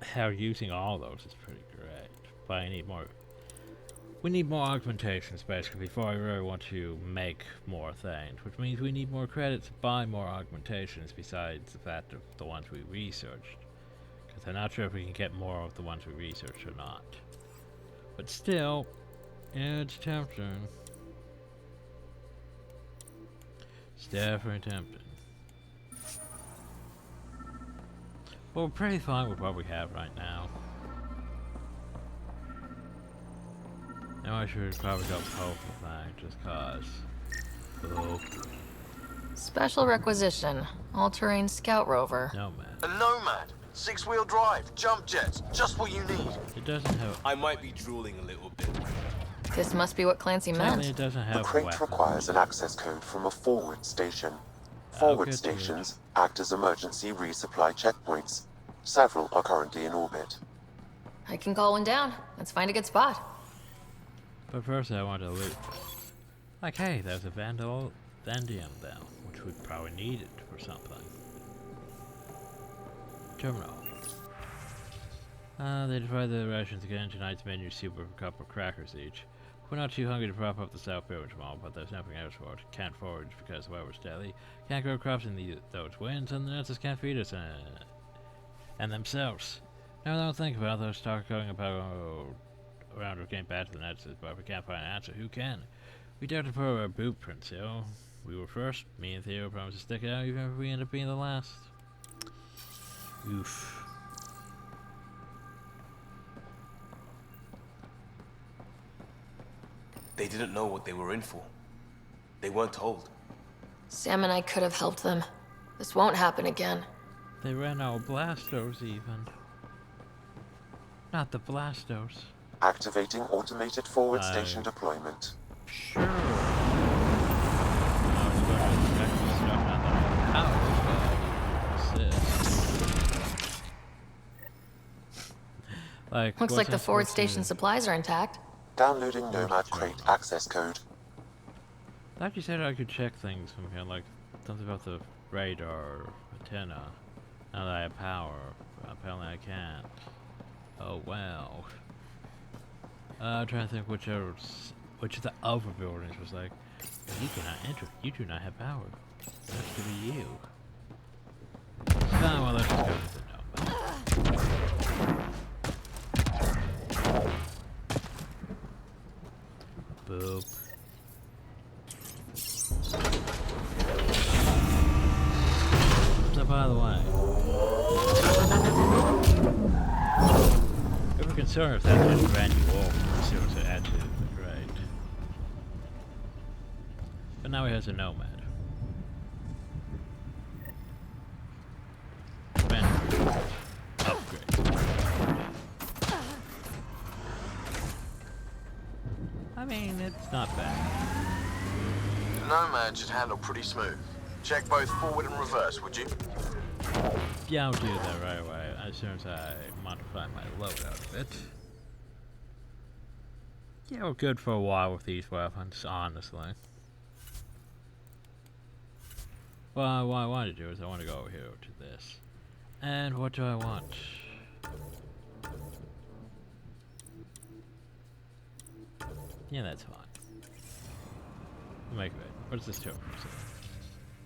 how using all those is pretty great. But I need more. We need more augmentations basically before I really want to make more things. Which means we need more credits to buy more augmentations besides the fact of the ones we researched. Because I'm not sure if we can get more of the ones we researched or not. But still, it's tempting. It's definitely tempting. But we're pretty fine with what we have right now. Now I should probably go poke the thing, just cause. Oh. Special requisition. All-terrain scout rover. No, man. A Nomad. 6-wheel drive. Jump jets. Just what you need. It doesn't have... I might be drooling a little bit. This must be what Clancy meant. It doesn't have the crate weapons. requires an access code from a forward station. Forward stations act as emergency resupply checkpoints. Several are currently in orbit. I can call one down. Let's find a good spot. But first I want to loot. Like, hey, there's a Vandium down, which we probably needed for something. Terminal. They divide the rations again. Tonight's menu soup with a couple of crackers each. We're not too hungry to prop up the South Village Mall, but there's nothing else for it. Can't forage because the weather's deadly. Can't grow crops in those winds, and the nurses can't feed us and themselves. Now don't think about those talk going about around or getting back to the nurses, but if we can't find an answer, who can? We dare to put our blueprints, yo. We were first. Me and Theo promised to stick it out, even if we end up being the last. Oof. They didn't know what they were in for. They weren't told. Sam and I could have helped them. This won't happen again. They ran out of Blastos even. Not the Blastos. Activating automated forward station deployment. Sure. I was going to expect the stuff out of the house, but like, looks like the forward station supplies are intact. Downloading Nomad Crate access code. Like you said, I could check things from here, like something about the radar antenna. Now that I have power, apparently I can't. Oh well. I'm trying to think which of the other buildings was like, you cannot enter. You do not have power. That's to be you. Well, let's just go to the Nomad. concerned if that just ran you over as soon as it entered the grade. But now he has a nomad. Upgrade. I mean, it's not bad. The Nomad should handle pretty smooth. Check both forward and reverse, would you? Yeah, I'll do that right away, as soon as I modify my loadout a bit. Yeah, we're good for a while with these weapons, honestly. Well, what I want to do is I want to go over here to this. And what do I want? Yeah, that's fine. Make it. What is this to?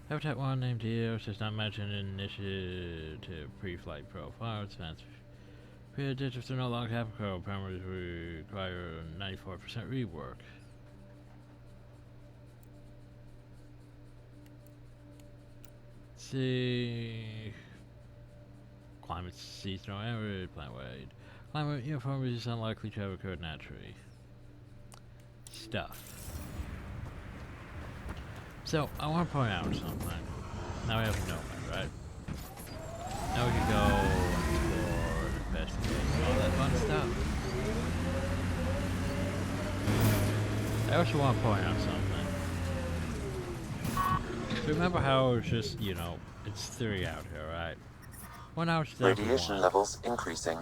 Habitat 1 named here, does not mention initiative pre-flight profile. Advanced digits are no longer applicable. Parameters require 94% rework. Let's see. Climate seasonal average, plant weight. Climate uniformity is unlikely to have occurred naturally. Stuff. So, I want to point out something. Now we have a nomad, right? Now we can go explore, investigate, all that fun stuff. I also want to point out something. So remember how it was just, you know, it's 3 out here, right? Well, now it's Radiation levels increasing.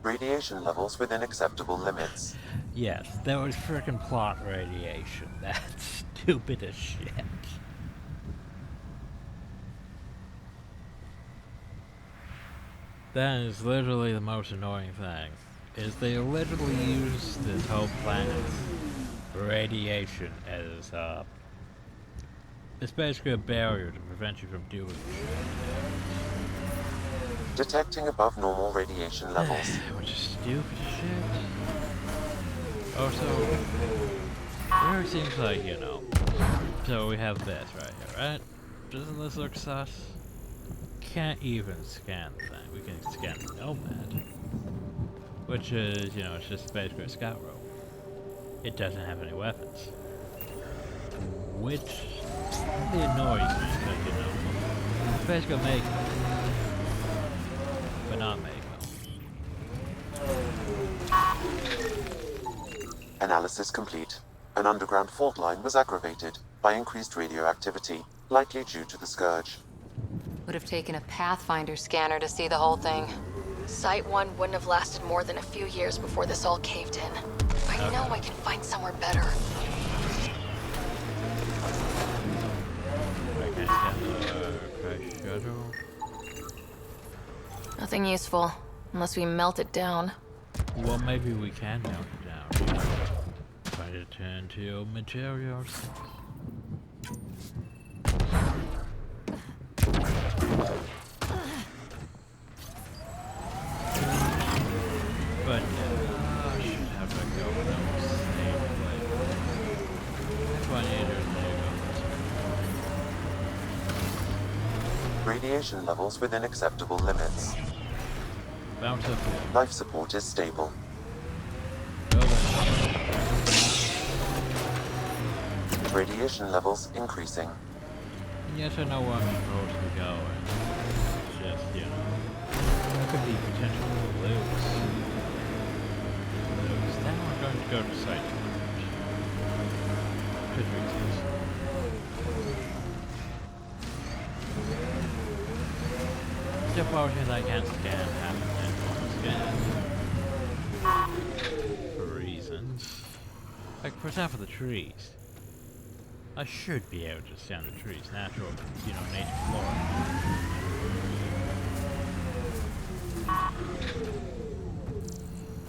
Radiation levels within acceptable limits. Yes, that was frickin' plot radiation. That's stupid as shit. That is literally the most annoying thing. Is they literally use this whole planet's radiation as it's basically a barrier to prevent you from doing shit. Detecting above normal radiation levels. Which is stupid shit. Also, it really seems like, you know, so we have this right here, right? Doesn't this look sus? Can't even scan the thing. We can scan the nomad. Which is, you know, it's just basically a scout rope. It doesn't have any weapons. Which really annoys me, because, you know, it's basically make them. But not make them. Analysis complete. An underground fault line was aggravated by increased radioactivity, likely due to the Scourge. Would have taken a Pathfinder scanner to see the whole thing. Site 1 wouldn't have lasted more than a few years before this all caved in. I know I can find somewhere better. I can't get the crash schedule. Nothing useful, unless we melt it down. Well, maybe we can melt it down. Try to turn to materials. But I should have to go with that same place. That's why I need to go. Radiation levels within acceptable limits. Bountiful. Life support is stable. Radiation levels increasing. Yes, I know where I'm supposed to go. It's just, you know, there could be potential to lose. Then we're going to go to site 2. Good reasons. Suppose I can't scan half of it. Scan. For reasons. Like, for example, the trees. I should be able to scan the trees. Natural, you know, nature flora.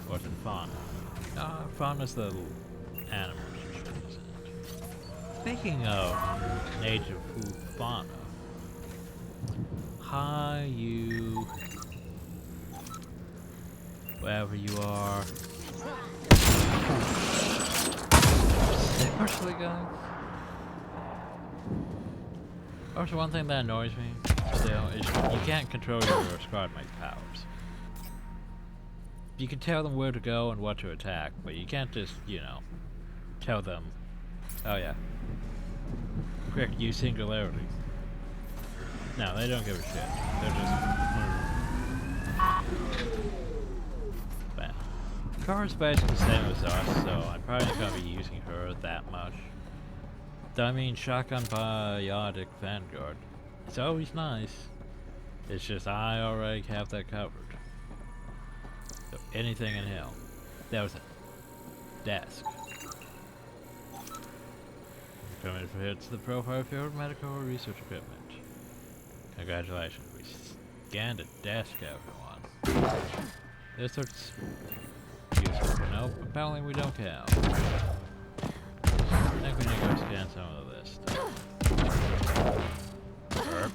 Or is it fauna? Fauna's the animals, isn't it? Speaking of native fauna, hi you, wherever you are. Seriously, guys? Also, one thing that annoys me still is you can't control your squad mate's powers. you can tell them where to go and what to attack, but you can't just, you know, tell them, oh yeah, quick, use singularity. No, they don't give a shit. They're just... Well, Kara's basically the same as us, so I'm probably not going to be using her that much. Though I mean, Shotgun Biotic Vanguard, it's always nice. It's just I already have that covered. So anything in hell. That was a desk. Coming for hits the profile field medical research equipment. Congratulations, we scanned a desk, everyone. This looks useful. Nope, apparently we don't count. I think we need to go scan some of this stuff. Herp.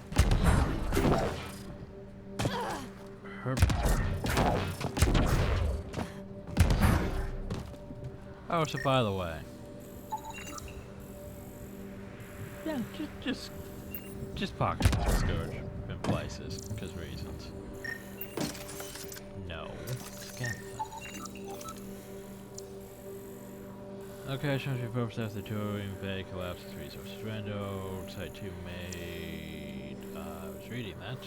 Herp. Oh, so by the way. Yeah, just pocket the Scourge in places, because reasons. No. Scan that. Location should purpose after touring bay collapses resources. Rando, Site 2 made. I was reading that.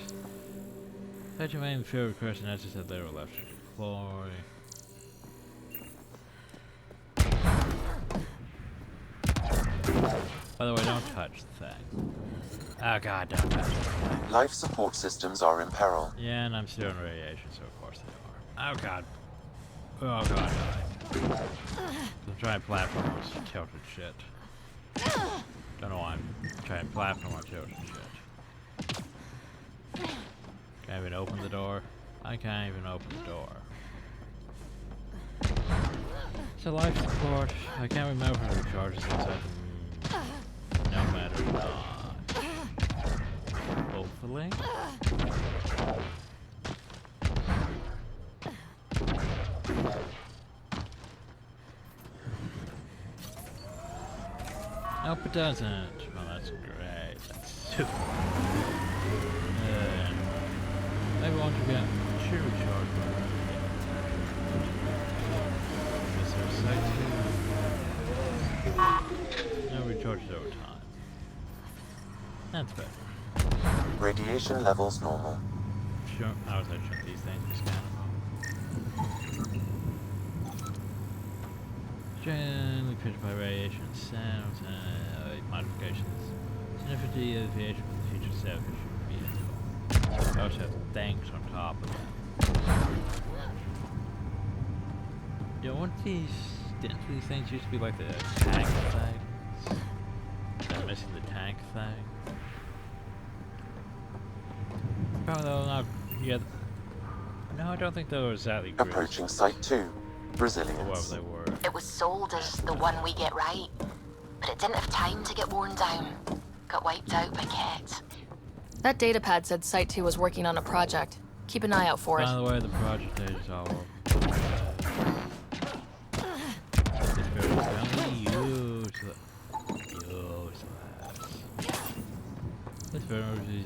Site 2 made field request and answers that they were left to deploy. By the way, don't touch the thing. Oh god, don't touch the thing. Life support systems are in peril. Yeah, and I'm still in radiation, so of course they are. Oh god. Oh god, die. I'm trying platform on tilted shit. Don't know why I'm trying platform on tilted shit. Can't even open the door. I can't even open the door. So life support, I can't remember who recharges inside no matter what. Hopefully. Nope, it doesn't. Well, that's great. That's super. Maybe I want to get should recharge. Is there a site? No, recharges over time. That's better. Radiation levels normal. Sure, I was actually these things are scannable. Generally created by radiation and sound modifications. Significantly deviation from the future self should be visible. I also have things on top of that. Don't these things used to be like the tank things? I'm missing the tank thing. Probably not. Yeah. No, I don't think they were exactly good. Approaching Site 2. Brazilians. Or whatever they were. It was sold as the one we get right, but it didn't have time to get worn down. Got wiped out by Ket. That datapad said Site 2 was working on a project. Keep an eye out for it. By the way, the project date is all over. This very useless. This very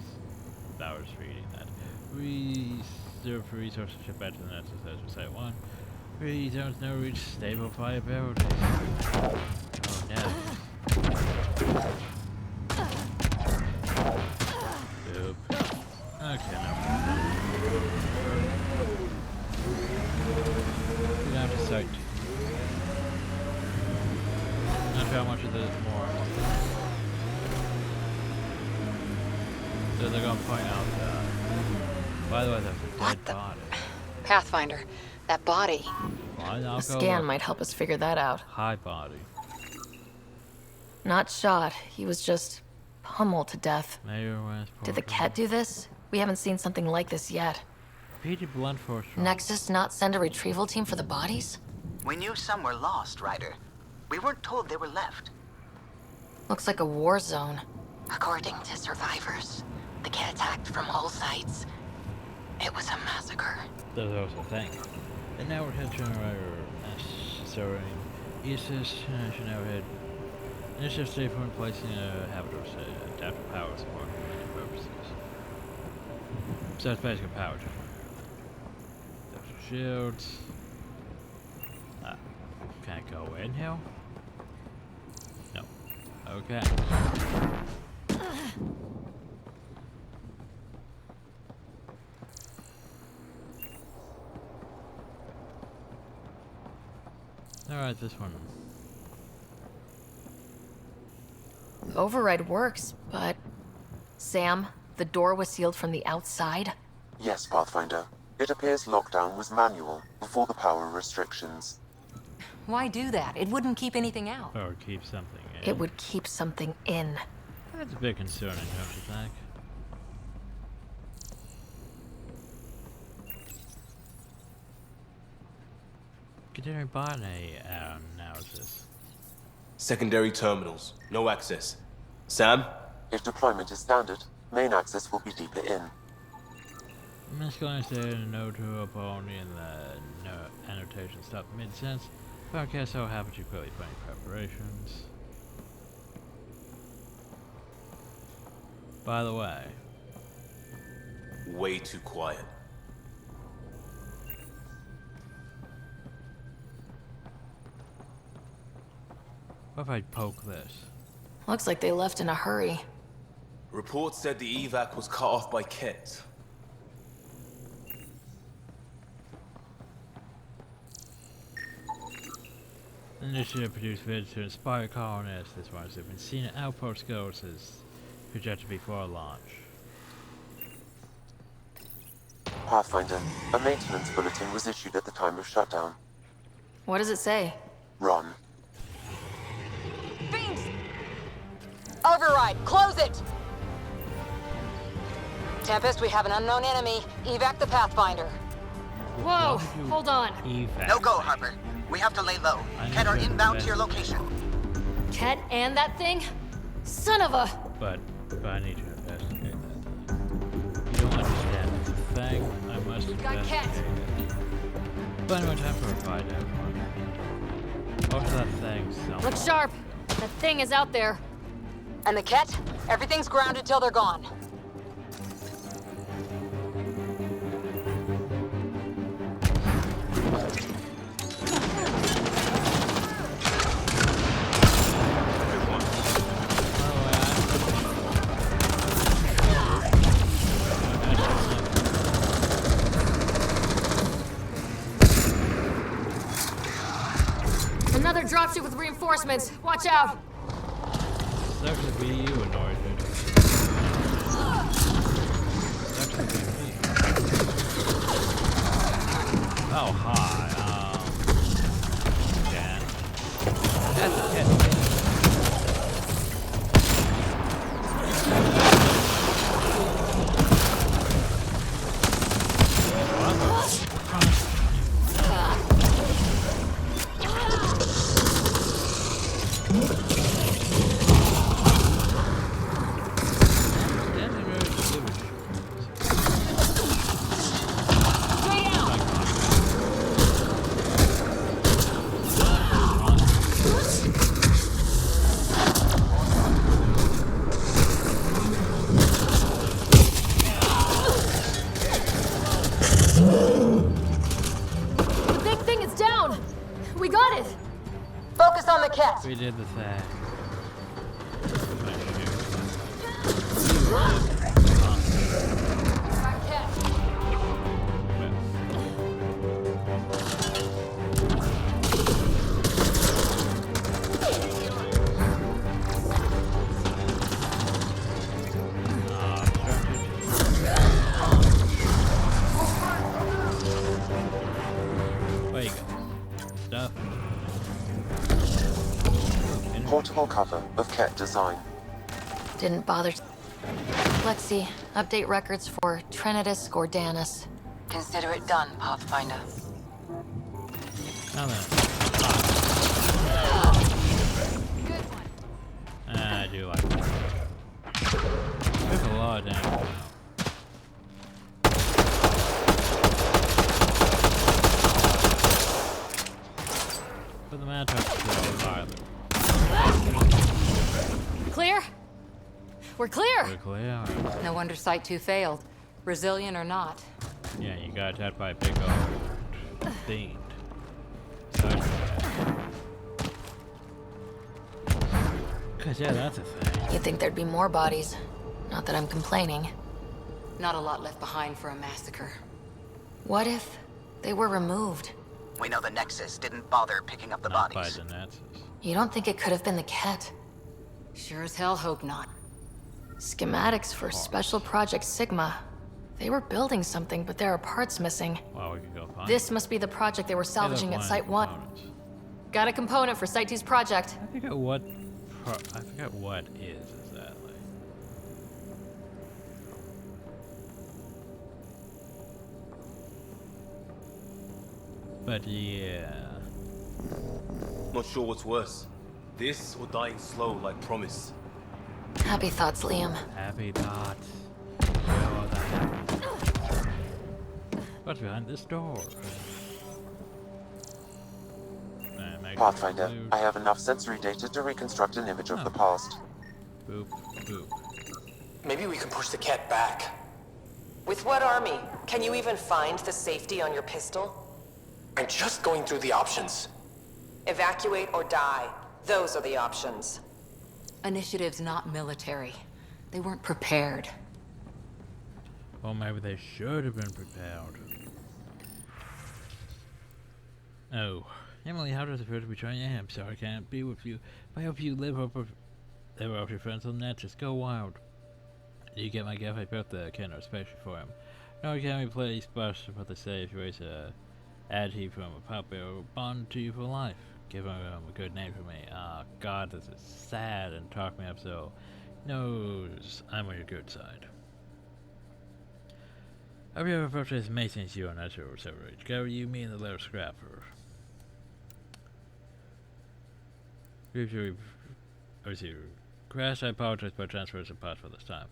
I was reading that. Reserve for resources ship back to the net as for Site 1. Free zones now reach stable viability. Oh no. Oop. Okay, no. We're down to Site 2. Not sure how much of this more. So they're gonna point out by the way, that's a dead body. Pathfinder, that body. A scan might help us figure that out. High body. Not shot. He was just pummeled to death. Did the Ket do this? We haven't seen something like this yet. Repeated blunt force. Nexus not send a retrieval team for the bodies? We knew some were lost, Ryder. We weren't told they were left. Looks like a war zone. According to survivors, the Ket attacked from all sides. It was a massacre. There's also a thing. And now we're head generator storing ESS should now head initiative state for placing a habitable adaptive power support for many purposes. So it's basically a power generator. Those are shields. can't go in here? No. Okay. Alright, this one. Override works, but... Sam, the door was sealed from the outside? Yes, Pathfinder. It appears lockdown was manual before the power restrictions. Why do that? It wouldn't keep anything out. Or keep something in. It would keep something in. That's a bit concerning, don't you think? Considering botany analysis. Secondary terminals. No access. Sam? If deployment is standard, main access will be deeper in. I'm just going to say no to a pony and the no annotation stuff made sense. But I guess so haven't you really put any preparations. By the way. Way too quiet. What if I poke this? Looks like they left in a hurry. Reports said the evac was cut off by Kett. Initiative produced vids to inspire colonists. This one's been seen at outpost goals as projected before launch. Pathfinder, a maintenance bulletin was issued at the time of shutdown. What does it say? Run. Fiends! Override, close it! Tempest, we have an unknown enemy. Evac the Pathfinder. Whoa, hold on. Evac. No go, Harper. We have to lay low. Kett are inbound to your location. Kett and that thing? Son of a... But I need to investigate that. You don't understand the thing. I must investigate it. But anyway, time for a fight, everyone. Go to that thing somewhere. Look sharp. That thing is out there. And the Kett? Everything's grounded till they're gone. Another dropship with reinforcements. Watch out. That should be you annoyed, dude. That should be me. Oh, hi. Jan. That's a kid. We did the thing. Where you go? Stuff. Portable cover of Kett design. Didn't bother. Let's see. Update records for Trinitas Gordanus. Consider it done, Pathfinder. Now then. Good one. I do like that. There's a lot of damage now. But the man touched the pilot. Clear? We're clear. We're clear. No wonder Site 2 failed. Brazilian or not. Yeah, you got attacked by a big old fiend. So Cause yeah, that's a thing. You'd think there'd be more bodies. Not that I'm complaining. Not a lot left behind for a massacre. What if they were removed? We know the Nexus didn't bother picking up the Not bodies. by the Nazis. You don't think it could have been the Ket? Sure as hell hope not. Schematics for Special Project Sigma. They were building something, but there are parts missing. Well, we can go find This must be the project they were salvaging at Site 1. Got a component for Site 2's project. I forget what is exactly. But yeah. Not sure what's worse. This or dying slow like promise. Happy thoughts, Liam. Happy thoughts. Where are the happy thoughts? What's behind this door? Pathfinder, I have enough sensory data to reconstruct an image of the past. Boop, boop. Maybe we can push the Ket back. With what army? Can you even find the safety on your pistol? I'm just going through the options. Evacuate or die. Those are the options. Initiative's not military. They weren't prepared. Well, maybe they should have been prepared. Oh. Emily, how does it feel to be trying? Yeah, I'm sorry I can't be with you. But I hope you live up with your friends on that. Just go wild. You get my gift? I built the kennel especially for him. No, can we play splash for the save? Raise a add from a puppy or bond to you for life. Give him a good name for me. Ah, God, this is sad and talk me up so. Knows I'm on your good side. Have you ever purchased maintenance you on natural separate? Go you, me, and the little scrapper. Crash, I apologize for transfers of parts for this time.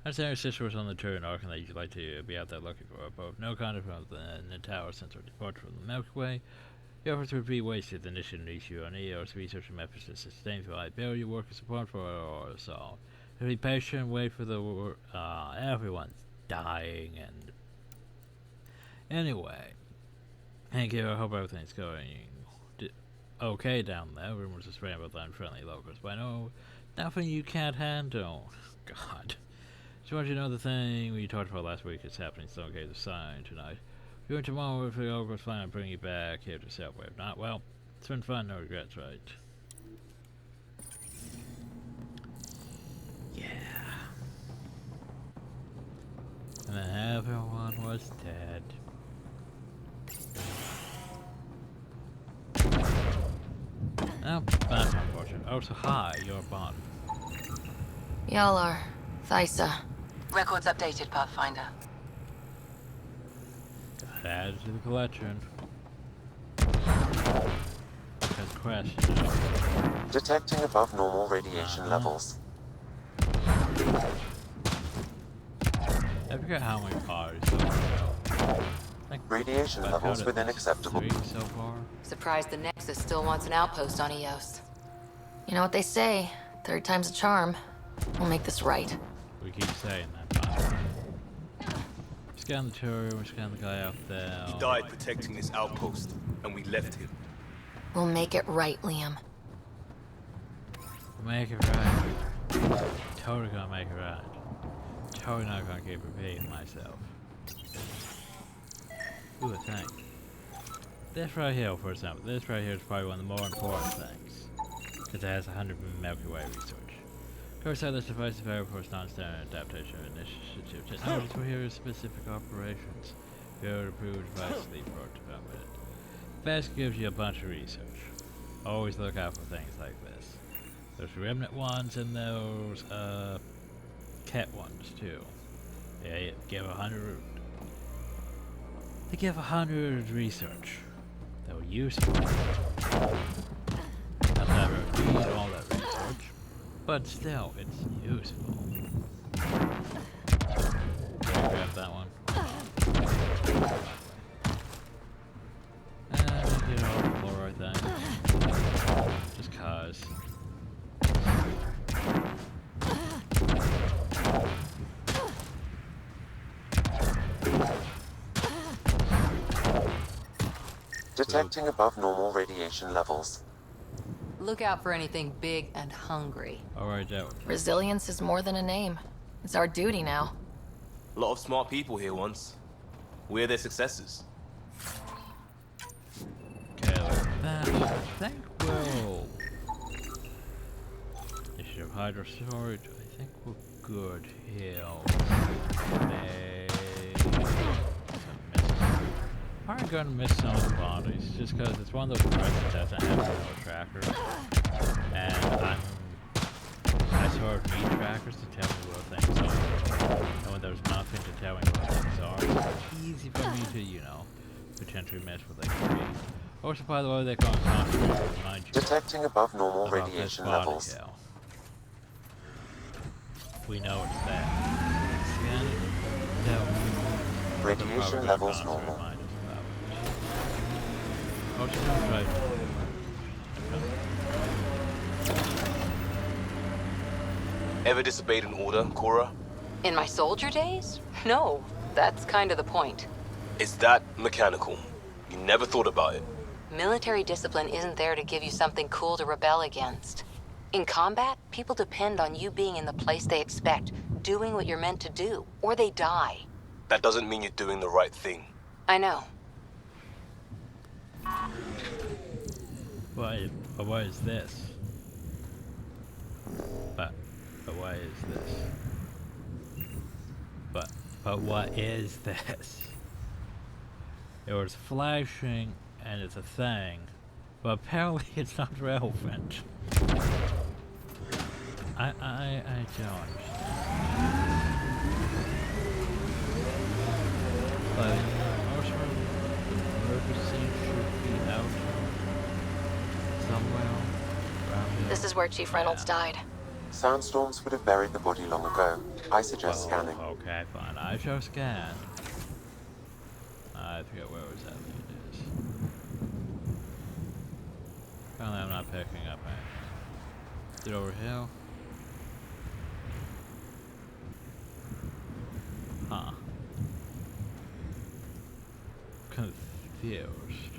I understand your sister was on the turn arc and that you'd like to be out there looking for her, but no contact from the tower since our departure from the Milky Way. Your efforts would be wasted. The initiative issue on EOS research and methods to sustain for Bioware. Your work is support for us all. So be patient, wait for the everyone's dying and anyway. Thank you, I hope everything's going okay down there. Rumors are spreading about the unfriendly locals, but I know nothing you can't handle. God. Just want you to know the thing we talked about last week is happening. So okay, the sign tonight. Doing tomorrow if the locals fine, I'll bring you back here to Subway. If not, well, it's been fun, no regrets, right? Yeah. And then everyone was dead. Oh, that's unfortunate. Oh, so hi, you're Bond. Y'all are. Thysa. Records updated, Pathfinder. Got added to the collection. Because crash. Detecting above normal radiation levels. I forget how many bars. Radiation levels within acceptable. So far. Surprised the Nexus still wants an outpost on Eos. You know what they say, third time's a charm. We'll make this right. We keep saying that. Scan the turret, scan the guy out there. He died protecting this outpost, and we left him. We'll make it right, Liam. Make it right. Totally gonna make it right. Totally not gonna keep repeating myself. Ooh, a thing. This right here, for example, this right here is probably one of the more important things. Because it has 100 Milky Way research. Of course, this device is available for its non-standard adaptation initiative technologies for here specific operations. Build approved device lead for development. Best gives you a bunch of research. Always look out for things like this. There's remnant ones and those cat ones too. They give 100. They give 100 research. They were useful. Not that I read all that research, but still, it's useful. Yeah, grab that one. And get all the floor right there. Just cause. Detecting above normal radiation levels. Look out for anything big and hungry. Alright, that one. Resilience is more than a name. It's our duty now. A lot of smart people here once. We're their successors. Okay, like that. I think we'll... Issue of hydro storage. I think we're good here. I'm gonna miss some of the bodies just because it's one of those parts that doesn't have real trackers. And I sort of need trackers to tell me what things are. And when there's nothing to tell me what things are, it's easy for me to, you know, potentially miss what they could be. Also, by the way, they're going to constantly remind you Detecting above normal about radiation this body levels. hill. We know it's there. Scan it. No. Radiation levels normal. Also, don't try. Ever disobeyed an order, Cora? In my soldier days? No, that's kind of the point. It's that mechanical. You never thought about it. Military discipline isn't there to give you something cool to rebel against. In combat, people depend on you being in the place they expect, doing what you're meant to do, or they die. That doesn't mean you're doing the right thing. I know. But what is this? But what is this? But what is this? It was flashing and it's a thing, but apparently it's not relevant. I don't understand. But also, the murder scene should be out somewhere around here. This is where Chief Reynolds died. Sandstorms would have buried the body long ago. I suggest scanning. Okay, fine. I shall scan. I forget where exactly it is. Apparently I'm not picking up anything. Is it over here? Huh. Confused.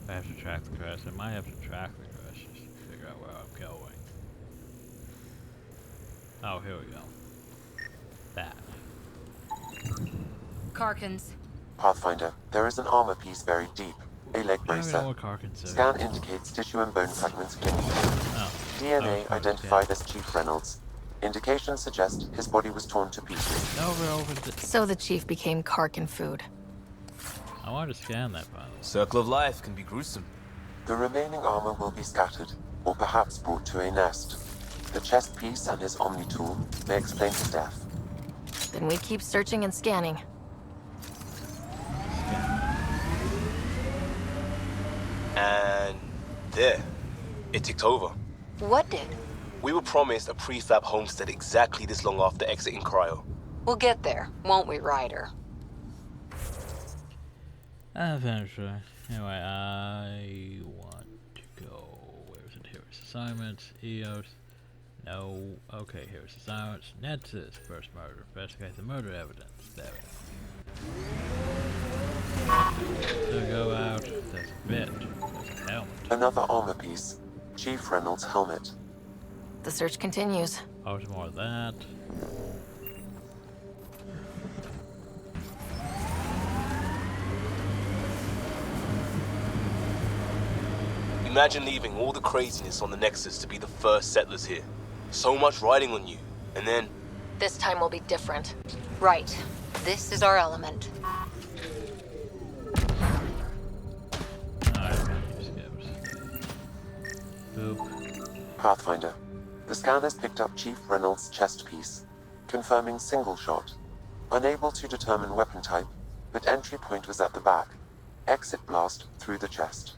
I have to track the crest. I might have to track the crest just to figure out where I'm going. Oh, here we go. That. Karkins. Pathfinder, there is an armor piece buried deep. A leg I don't know bracer. what Karkins is. Scan indicates tissue and bone fragments clinging. Oh. DNA Oh, identified as Chief Reynolds. Indications suggest his body was torn to pieces. No relevant. So the Chief became Karkin food. I want to scan that, by the way. Circle of life can be gruesome. The remaining armor will be scattered, or perhaps brought to a nest. The chest piece and his Omni tool may explain his death. Then we keep searching and scanning. And there, it ticked over. What did? We were promised a prefab homestead exactly this long after exiting cryo. We'll get there, won't we, Ryder? Eventually. Anyway, I want to go. Where is it? Here's assignments. EOS. No. Okay, here's assignments. Nexus. First murder. Investigate the murder evidence. There we go. So go out. There's a bit. There's a helmet. Another armor piece. Chief Reynolds' helmet. The search continues. Oh, there's more of that. Imagine leaving all the craziness on the Nexus to be the first settlers here. So much riding on you, and then... This time will be different. Right. This is our element. Boop. Pathfinder. The scanners picked up Chief Reynolds' chest piece, confirming single shot. Unable to determine weapon type, but entry point was at the back. Exit blast through the chest.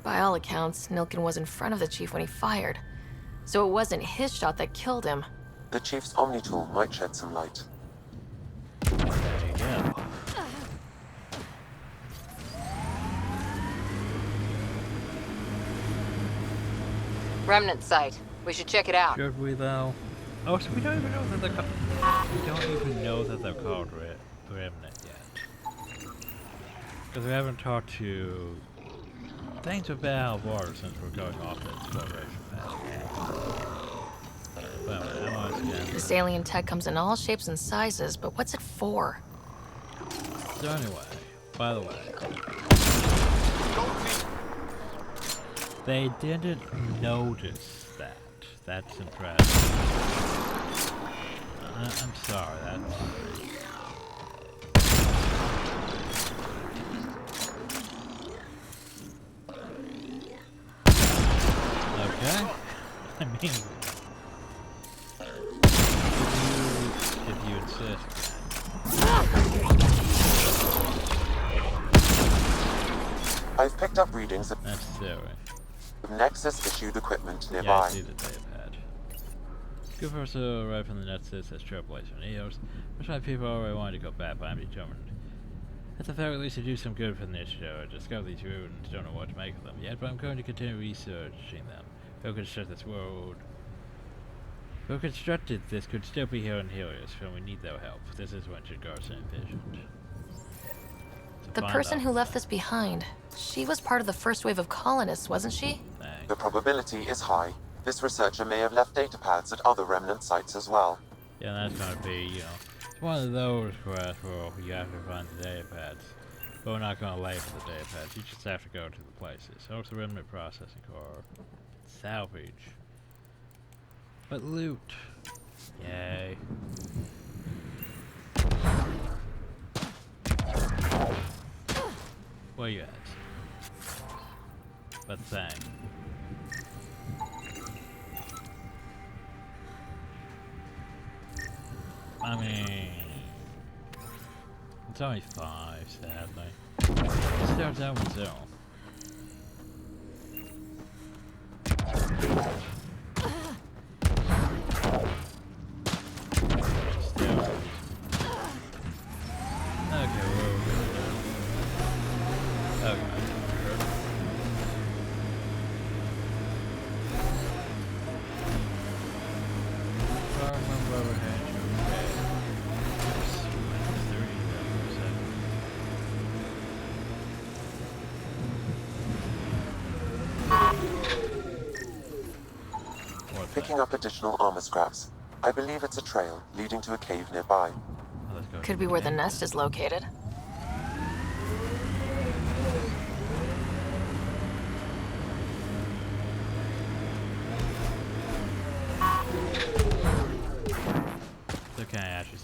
By all accounts, Nilkin was in front of the Chief when he fired. So it wasn't his shot that killed him. The Chief's Omni tool might shed some light. There you go. Remnant site. We should check it out. Should we though? Oh, so we don't even know that they're called. We don't even know that they're called Remnant yet. Because we haven't talked to things with bad water since we're going off that exploration path. Well, this alien tech comes in all shapes and sizes, but what's it for? So anyway, by the way, they didn't notice that. That's impressive. I'm sorry, that's... Okay. I mean, if you insist. I've picked up readings of Necessary. Nexus issued equipment nearby. Yeah, I see that they have had. Good for us to arrive from the Nexus as trailblazer and EOS. Most of my people already wanted to go back, but I'm determined. At the very least, to do some good for the initiative. I discovered these ruins, don't know what to make of them yet, but I'm going to continue researching them. Who constructed this world? Who constructed this could still be here in Helios, and we need their help. This is what Garson envisioned. The person who left this behind, she was part of the first wave of colonists, wasn't she? The probability is high. This researcher may have left data pads at other remnant sites as well. Yeah, that's gonna be, you know, it's one of those quests where you have to find the data pads. But we're not gonna label the data pads, you just have to go to the places. So the remnant processing core. Salvage. But loot. Yay. Where you at? But thing. I mean, it's only 5, sadly. It starts out with 0. Picking up additional armor scraps. I believe it's a trail leading to a cave nearby. Could be where the nest is located.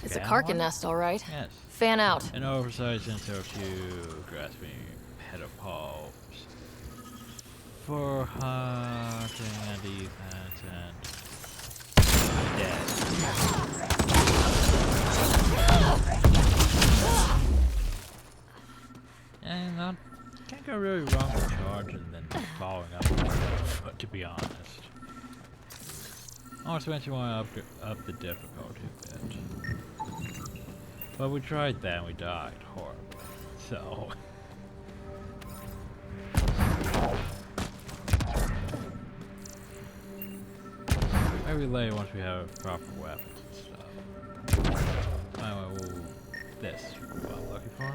It's a Karkin nest, all right. Yes. Fan out. An oversized insert to grasping pedipalps for hunting and defense and death. And I can't go really wrong with charging and then following up with the foot, to be honest. Also, eventually want to up the difficulty a bit. But we tried that and we died horribly. So I relay once we have proper weapons and stuff. Anyway, this is what I'm looking for.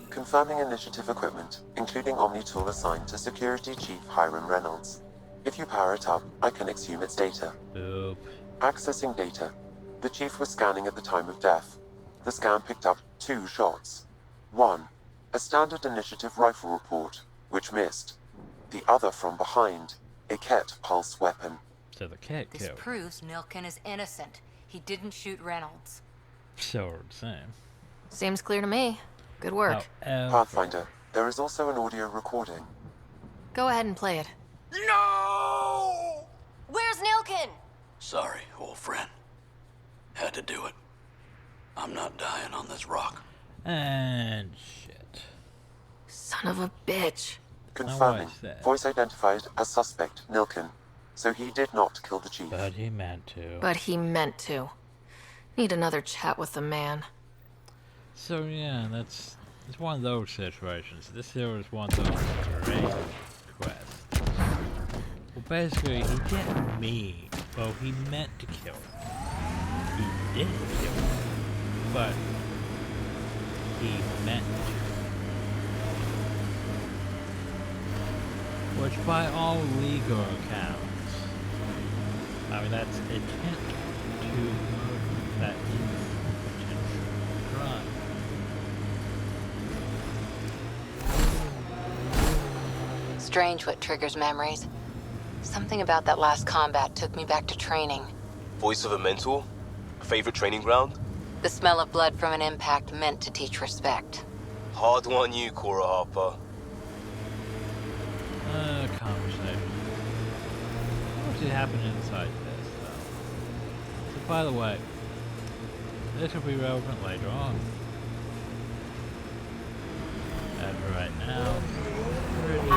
Confirming initiative equipment, including Omni tool assigned to Security Chief Hiram Reynolds. If you power it up, I can exhume its data. Boop. Accessing data. The Chief was scanning at the time of death. The scan picked up 2 shots. 1, a standard initiative rifle report, which missed. The other from behind, a Ket pulse weapon. So the Ket This killed. proves Nilkin is innocent. He didn't shoot Reynolds. So we're the same. Seems clear to me. Good work. Pathfinder, there is also an audio recording. Go ahead and play it. No! Where's Nilkin? Sorry, old friend. Had to do it. I'm not dying on this rock. And shit. Son of a bitch. Confirming. Voice identified as suspect, Nilkin. So he did not kill the Chief. But he meant to. But he meant to. Need another chat with the man. So yeah, it's one of those situations. This here is one of those great quests. Well, basically, he didn't mean. Well, he meant to kill him. He didn't kill him, but he meant to. which by all legal accounts, I mean that's intent to murder. That is potential crime. Strange what triggers memories. Something about that last combat took me back to training. Voice of a mentor? A favorite training ground? The smell of blood from an impact meant to teach respect. Hard one you, Cora Harper. Conversation. What actually happened inside this, though? So, by the way, this will be relevant later on. And for right now, pretty...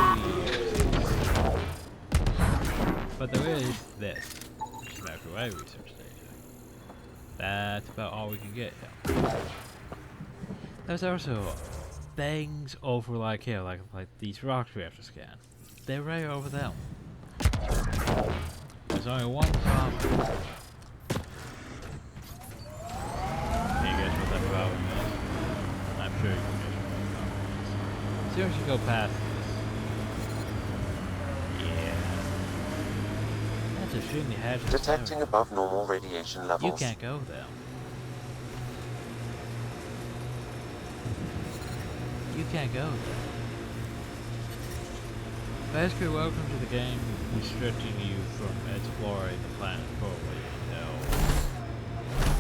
But there is this, which is an away research station. That's about all we can get here. There's also things over like here, like these rocks we have to scan. They're right over them. There's only one problem. Can you guess what that problem is? I'm sure you can guess what that problem is. As soon as you go past this. Yeah. That's extremely hazardous. Detecting above normal radiation levels. You can't go there. You can't go there. Basically, welcome to the game restricting you from exploring the planet fully until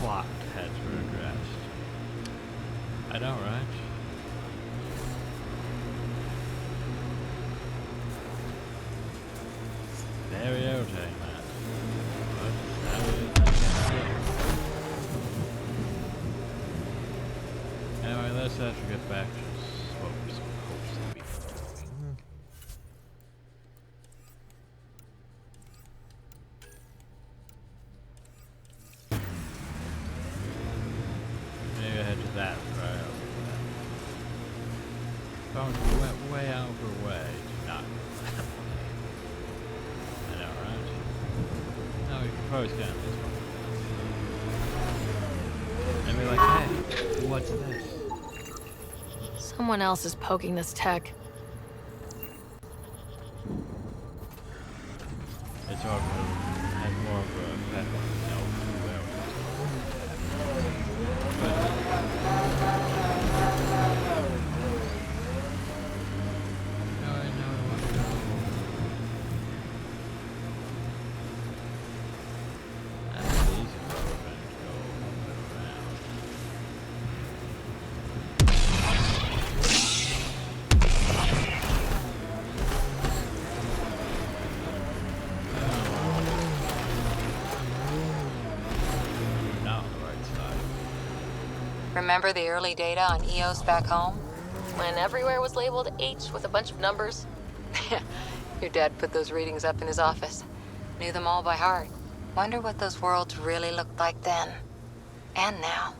plot has been addressed. I know, right? Very irritating, man. But that is I can't do. Anyway, let's actually get back to what we're supposed to be doing. Maybe I head to that right over there. Oh, we went way out of our way to not go that way. I know, right? No, we can probably scan this one. And be like, hey, what's this? Someone else is poking this tech. It's all has more of a effect on the Remember the early data on EOS back home? When everywhere was labeled H with a bunch of numbers. Your dad put those readings up in his office. Knew them all by heart. Wonder what those worlds really looked like then. And now.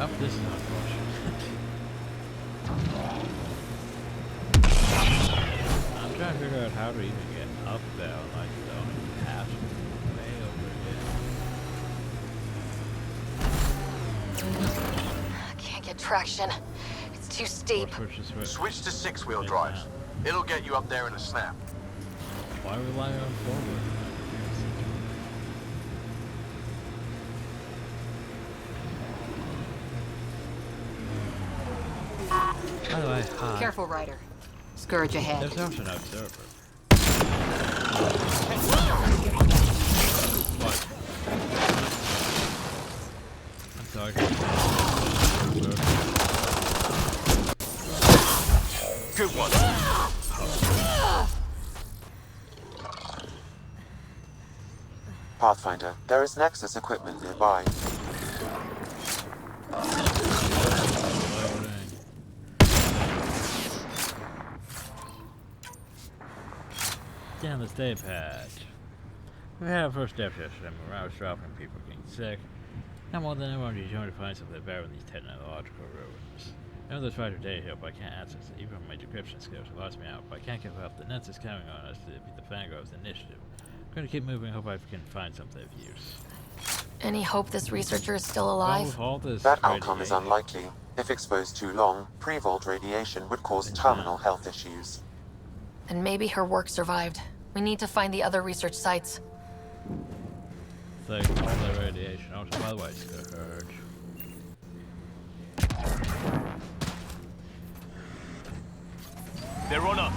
Oh, this is unfortunate. I'm trying to figure out how to even get up there, like, don't have to be way over here. Can't get traction. It's too steep. Switch to 6-wheel drives. It'll get you up there in a snap. Why rely on forward? By the way, hi. Careful, Ryder. Scourge ahead. There's also an observer. What? I'm sorry. Good one. Pathfinder, there is Nexus equipment nearby. Down the stay pad. We had our first step yesterday when I was dropping people getting sick. Not more than anyone is trying to find something better in these technological ruins. I know there's right data here, but I can't access it. Even my decryption skills have lost me out, but I can't give up. The Nets is counting on us to be the vanguard of the initiative. I'm going to keep moving, hope I can find something of use. Any hope this researcher is still alive? Well, with all this that outcome is unlikely. If exposed too long, pre-vault radiation would cause terminal health issues. And maybe her work survived. We need to find the other research sites. So, all the radiation out of my way, Scourge. They're on us.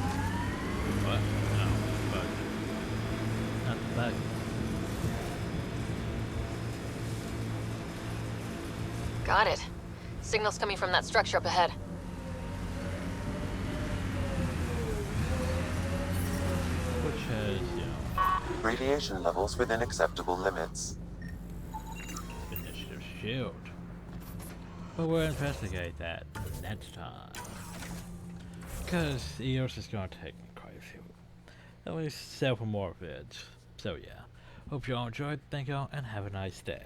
What? No, but not that. Got it. Signal's coming from that structure up ahead. Which has, you know, Radiation levels within acceptable limits. initiative shield. But we'll investigate that next time. Because EOS is going to take quite a few. At least several more vids. So yeah, hope you all enjoyed, thank you all, and have a nice day.